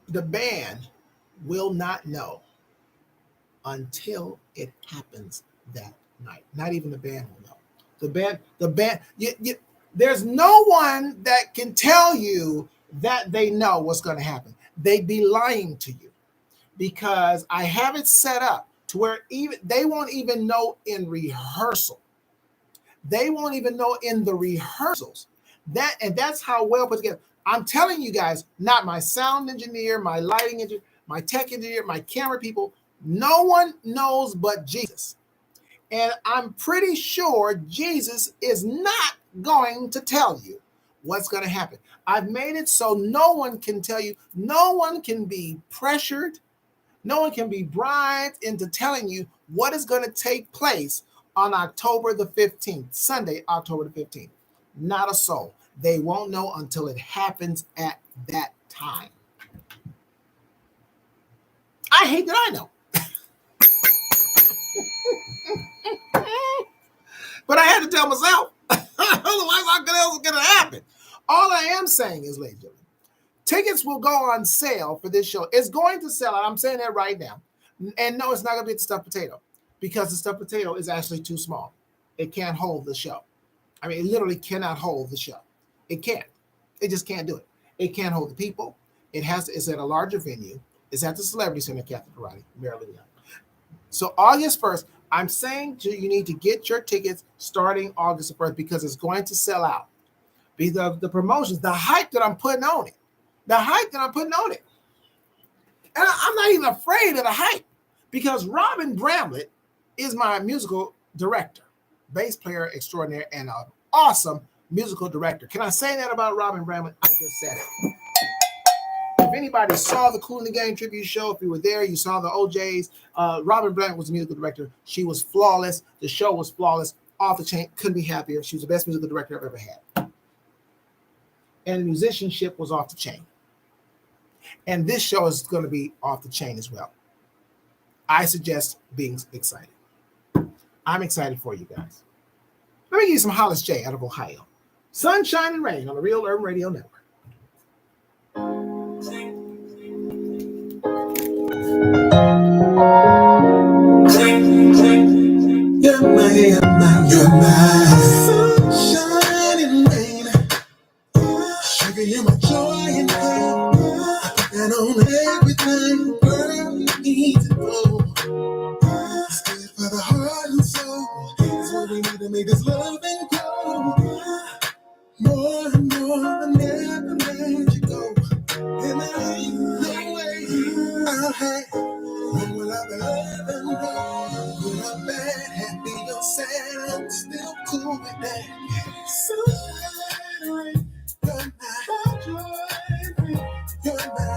The band will not know until it happens that night. Not even the band will know. The band, there's no one that can tell you that they know what's going to happen. They'd be lying to you, because I have it set up to where even they won't even know in rehearsal. They won't even know in the rehearsals. That's how well put together. I'm telling you guys, not my sound engineer, my lighting engineer, my tech engineer, my camera people, no one knows but Jesus. And I'm pretty sure Jesus is not going to tell you what's going to happen. I've made it so no one can tell you, no one can be pressured, no one can be bribed into telling you what is going to take place on October the 15th, Sunday, October the 15th. Not a soul. They won't know until it happens at that time. I hate that I know. But I had to tell myself. Otherwise, how else is going to happen? All I am saying is, ladies and gentlemen, tickets will go on sale for this show. It's going to sell out. I'm saying that right now. And no, it's not going to be the stuffed potato because the stuffed potato is actually too small. It can't hold the show. I mean, it literally cannot hold the show. It can't. It just can't do it. It can't hold the people. It's at a larger venue. It's at the Celebrity Center, Catherine Karate, Maryland Young. So August 1st, I'm saying you need to get your tickets starting August 1st because it's going to sell out. Because the promotions, the hype that I'm putting on it. And I'm not even afraid of the hype because Robin Bramlett is my musical director, bass player extraordinaire, and an awesome musical director. Can I say that about Robin Bramlett? I just said it. If anybody saw the Kool and the Gang tribute show, if you were there, you saw the OJs. Robin Bramlett was the musical director. She was flawless. The show was flawless. Off the chain. Couldn't be happier. She was the best musical director I've ever had. And the musicianship was off the chain. And this show is going to be off the chain as well. I suggest being excited. I'm excited for you guys. Let me give you some Hollis J out of Ohio. Sunshine and Rain on the Real Urban Radio Network. You're my sunshine and rain. Sugar, you're my joy and pain. I put that on everything, girl, you need to know. It's good for the heart and soul. It's what we need to make this love and grow. More and more, I never let you go. And there ain't no way I'll have. When will I love and know? Good or bad, happy or sad, I'm still cool with that. Sunshine, rain, you're my joy, you're my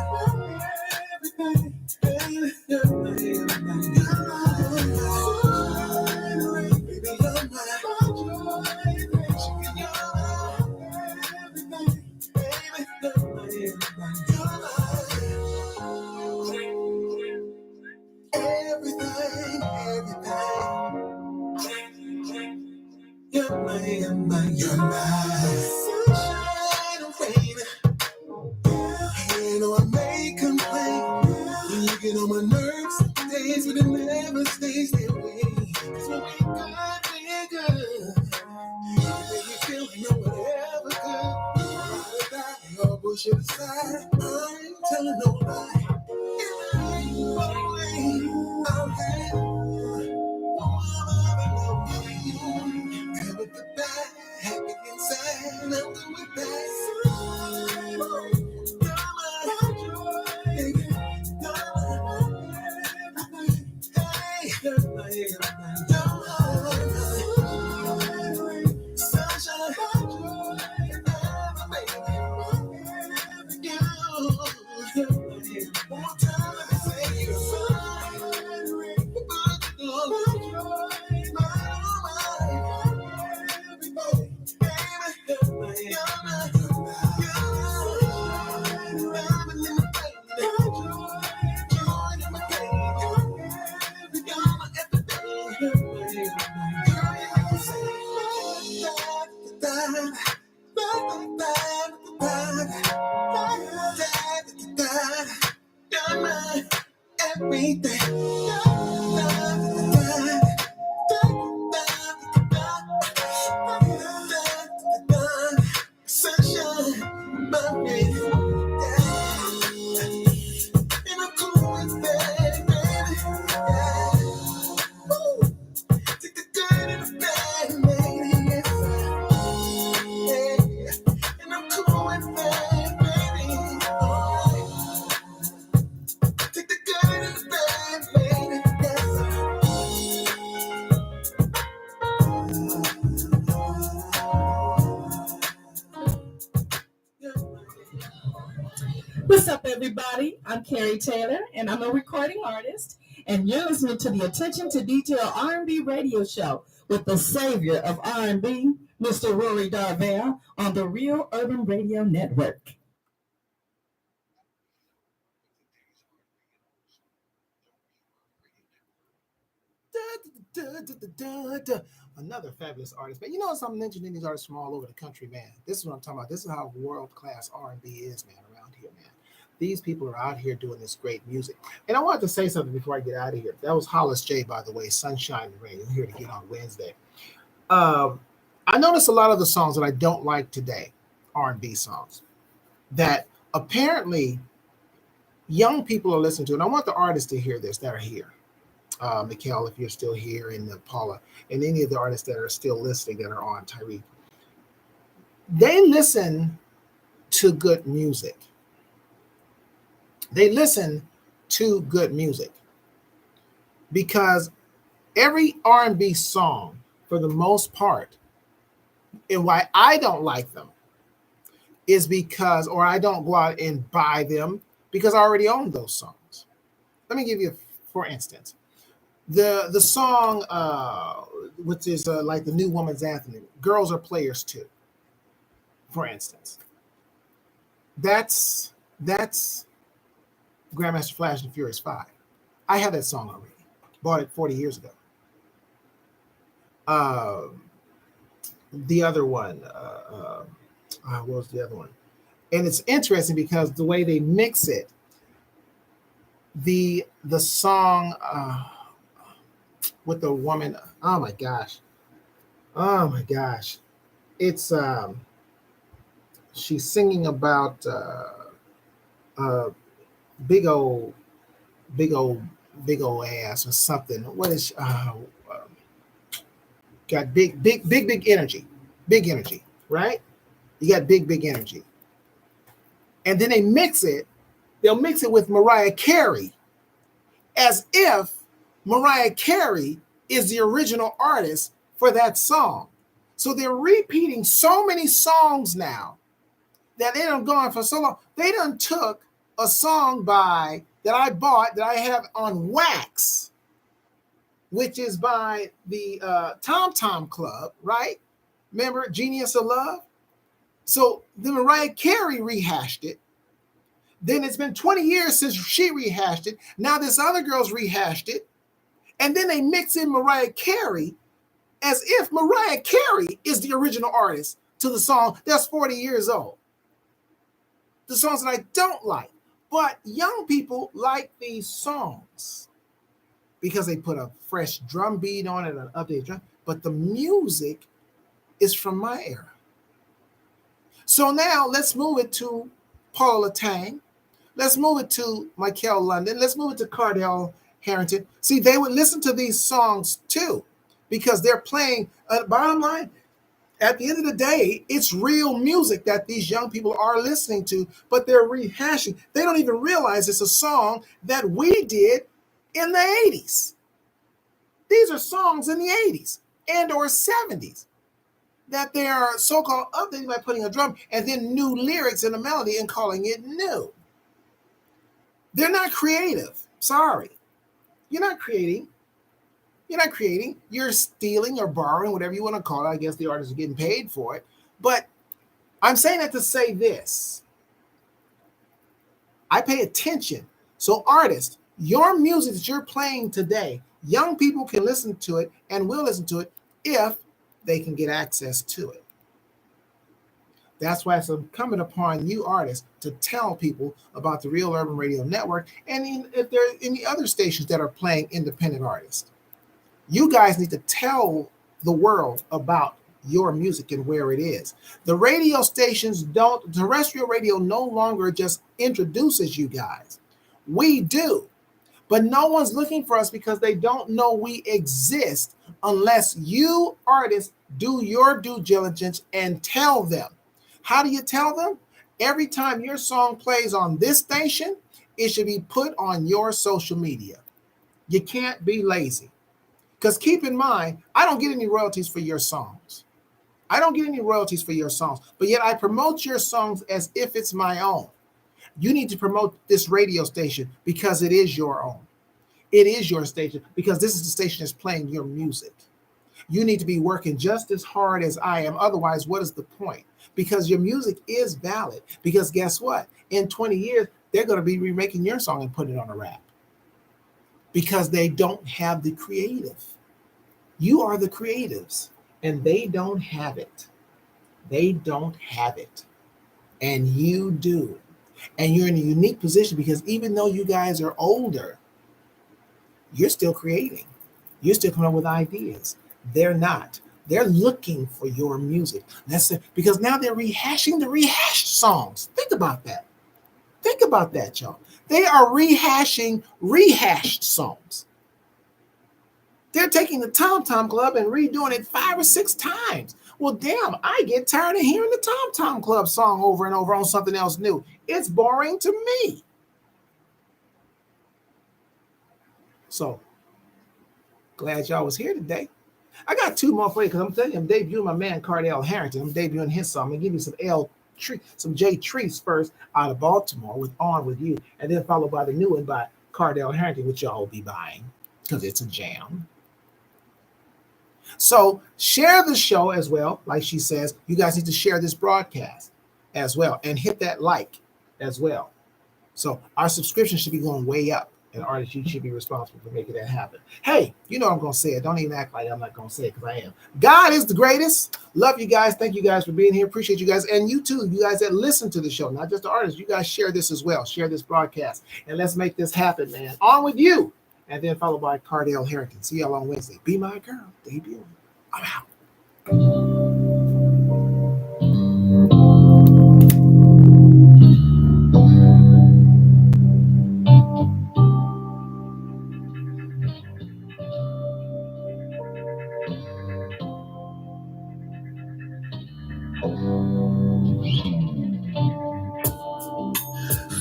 everything. Baby, you're my sunshine, rain, baby, you're my joy, sugar, you're everything. Baby, you're my everything, you're my sunshine and rain. You know I may complain when you get on my nerves some days, but it never stays that way. 'Cause when we got good, make me feel like no one ever could. Ride or die, or push it aside. I ain't telling no lie. And I ain't falling. I'll have with the bad, happy inside, I'm good with that. What's up, everybody? I'm Carrie Taylor, and I'm a recording artist, and you're listening to the Attention to Detail R&B radio show with the savior of R&B, Mr. Rory Darvell, on the Real Urban Radio Network. Another fabulous artist, man. You know, I'm mentioning these artists from all over the country, man. This is what I'm talking about. This is how world-class R&B is, man, around here, man. These people are out here doing this great music. And I wanted to say something before I get out of here. That was Hollis J, by the way, Sunshine and Rain. We're here to get on Wednesday. I noticed a lot of the songs that I don't like today, R&B songs, that apparently young people are listening to. And I want the artists to hear this that are here. Mikhail, if you're still here, and Paula, and any of the artists that are still listening that are on, Tyreek. They listen to good music. They listen to good music because every R&B song, for the most part, and why I don't like them is because, or I don't go out and buy them because I already own those songs. Let me give you, for instance, the song, which is like the New Woman's Anthem, Girls Are Players Too, for instance. That's Grandmaster Flash and Furious 5. I had that song already. Bought it 40 years ago. The other one, what was the other one? And it's interesting because the way they mix it, the song with the woman, oh my gosh, it's she's singing about big old ass or something. What is got big energy, right? You got big energy. And then they'll mix it with Mariah Carey as if Mariah Carey is the original artist for that song. So they're repeating so many songs now that they done gone for so long. They done took a song that I bought that I have on wax, which is by the Tom Tom Club, right? Remember Genius of Love? So then Mariah Carey rehashed it. Then it's been 20 years since she rehashed it. Now this other girl's rehashed it. And then they mix in Mariah Carey as if Mariah Carey is the original artist to the song that's 40 years old. The songs that I don't like. But young people like these songs because they put a fresh drum beat on it, an updated drum. But the music is from my era. So now let's move it to Paula Tang. Let's move it to Michael London. Let's move it to Cardell Harrington. See, they would listen to these songs too because they're playing. Bottom line, at the end of the day, it's real music that these young people are listening to, but they're rehashing. They don't even realize it's a song that we did in the 80s. These are songs in the 80s and or 70s that they are so-called updated by putting a drum and then new lyrics in a melody and calling it new. They're not creative. Sorry. You're not creating. You're stealing or borrowing, whatever you want to call it. I guess the artists are getting paid for it. But I'm saying that to say this. I pay attention. So artists, your music that you're playing today, young people can listen to it and will listen to it if they can get access to it. That's why it's incumbent upon you artists to tell people about the Real Urban Radio Network and if there are any other stations that are playing independent artists. You guys need to tell the world about your music and where it is. The radio stations terrestrial radio no longer just introduces you guys. We do, but no one's looking for us because they don't know we exist unless you artists do your due diligence and tell them. How do you tell them? Every time your song plays on this station, it should be put on your social media. You can't be lazy. Because keep in mind, I don't get any royalties for your songs. But yet I promote your songs as if it's my own. You need to promote this radio station because it is your own. It is your station because this is the station that's playing your music. You need to be working just as hard as I am. Otherwise, what is the point? Because your music is valid. Because guess what? In 20 years, they're going to be remaking your song and putting it on a rap. Because they don't have the creative. You are the creatives, and they don't have it. They don't have it. And you do. And you're in a unique position because even though you guys are older, you're still creating. You're still coming up with ideas. They're not. They're looking for your music. Because now they're rehashing the rehashed songs. Think about that. Think about that, y'all. They are rehashing rehashed songs. They're taking the Tom Tom Club and redoing it 5 or 6 times. Well, damn, I get tired of hearing the Tom Tom Club song over and over on something else new. It's boring to me. So, glad y'all was here today. I got 2 more for you because I'm telling you, I'm debuting my man Cardell Harrington. I'm debuting his song. I'm going to give you some Jay Treese first out of Baltimore with On With You, and then followed by the new one by Cardell Harrington, which y'all will be buying because it's a jam. So share the show as well. Like she says, you guys need to share this broadcast as well and hit that like as well. So our subscription should be going way up, and artists, you should be responsible for making that happen. Hey, you know I'm going to say it. Don't even act like I'm not going to say it because I am. God is the greatest. Love you guys. Thank you guys for being here. Appreciate you guys. And you too, you guys that listen to the show, not just the artists. You guys share this as well. Share this broadcast. And let's make this happen, man. On With You. And then followed by Cardell Harrington. See y'all on Wednesday. Be My Girl. Debut. I'm out.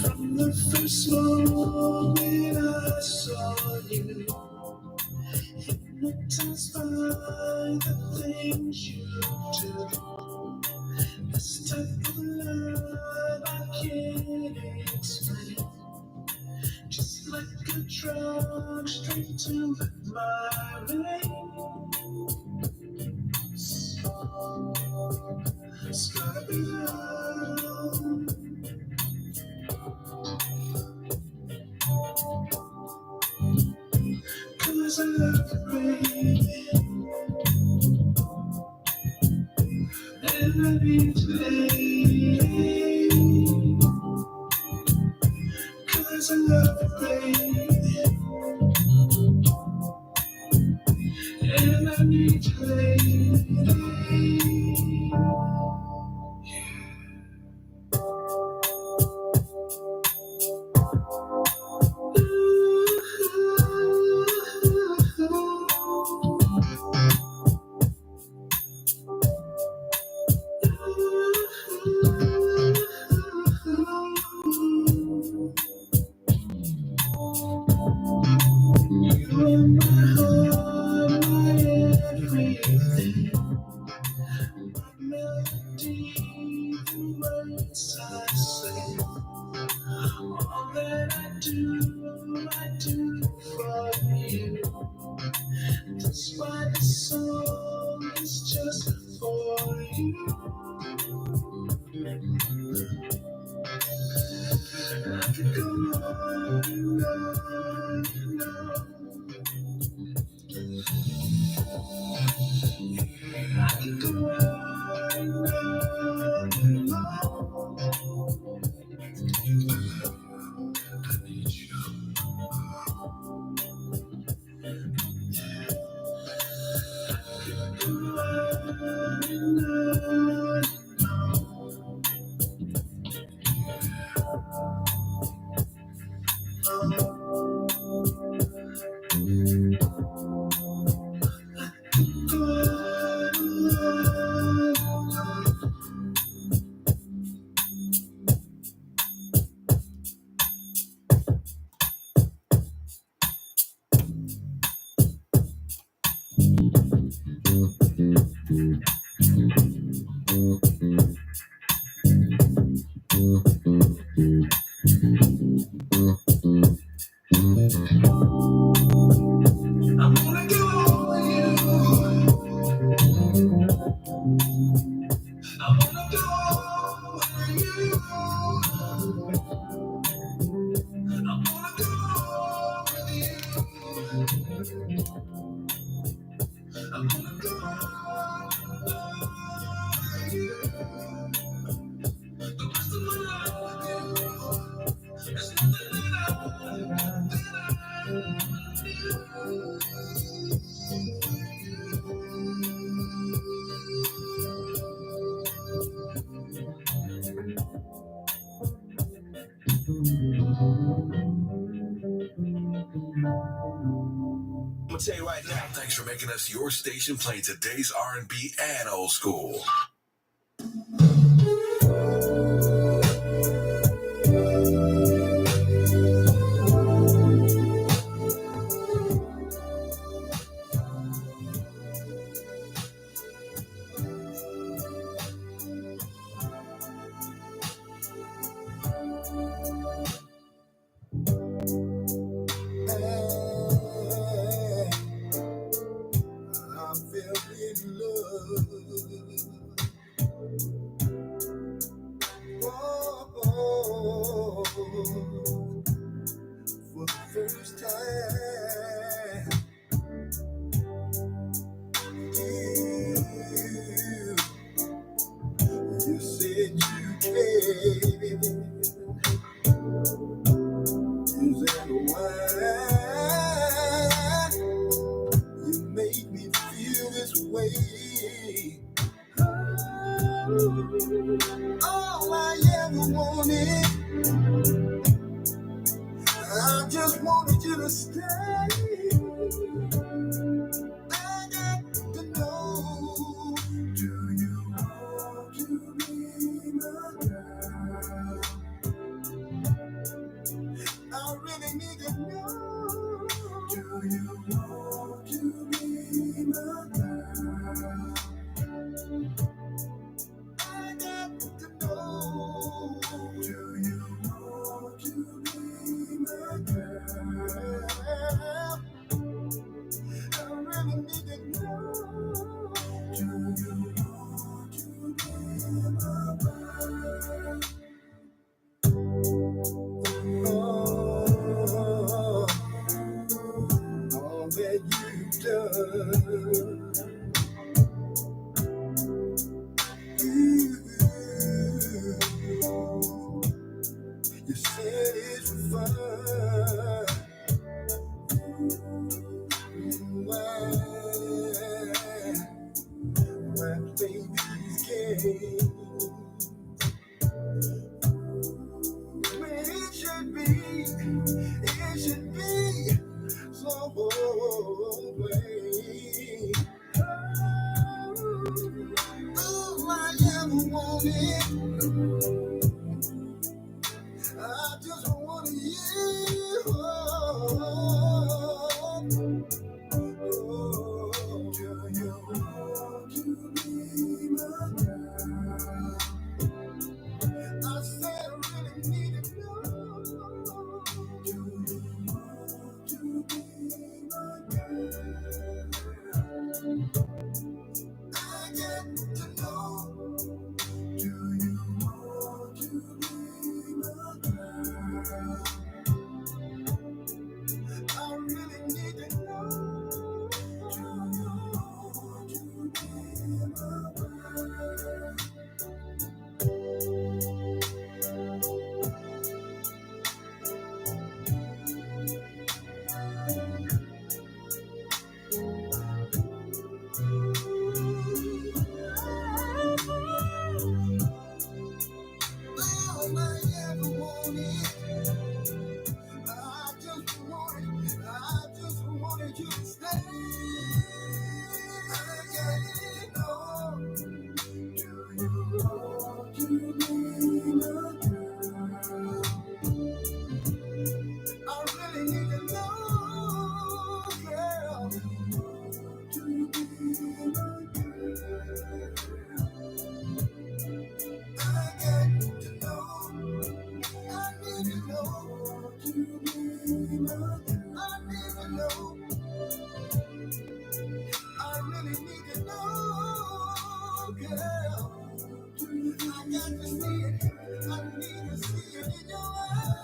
From the first moment I saw you, hypnotized by the things you do. This type of love I can't explain. Just like a drug straight to my vein. It's gotta be love. Cause I love you, baby. And I need you, baby. Cause I love you, baby. And I need you, baby. say right now. Thanks for making us your station playing today's R&B and old school. I fell in love. Oh, for the first time. You said you cared. You said why you made me feel this way. All I ever wanted, I just wanted you to stay. I got to know, do you want to be my girl? I really need to know, do you want to be my girl? I got to know, do you want to be my girl? I really need to know, do you want to be my girl? Oh, all that you've done. You said it's fun. Why play these games? When it should be so plain. All I ever wanted, I just wanted you. Oh, do you want to be my girl? I said I really need to know. Do you want to be my girl? I got to know. Do you want to be my girl? I really need to know. Do you want to be my girl? All I ever wanted, I just wanted you to stay. I got to know, do you want to be my girl? I really need to know, girl, to be my girl. I got to know, I need to know, to be my girl. I need to know, I really need to know, girl. I got to see it, I need to see it in your eyes.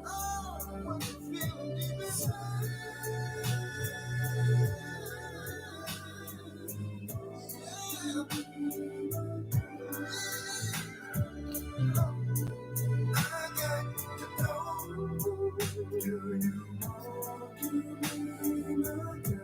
Oh, what you feel deep inside. I got to know, do you want to be my girl?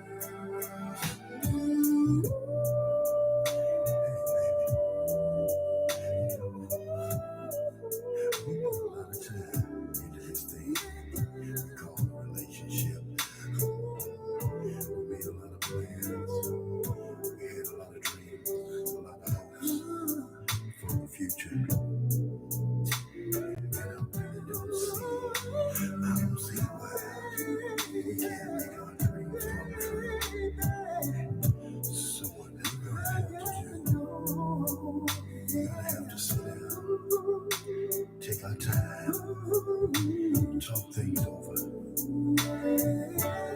Talk things over.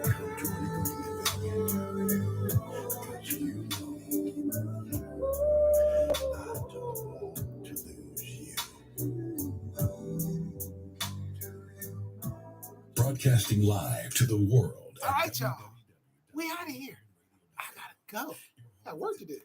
Come to an agreement, because you know I don't want to lose you. Broadcasting live to the world. All right, y'all. We out of here. I gotta go. Got work to do.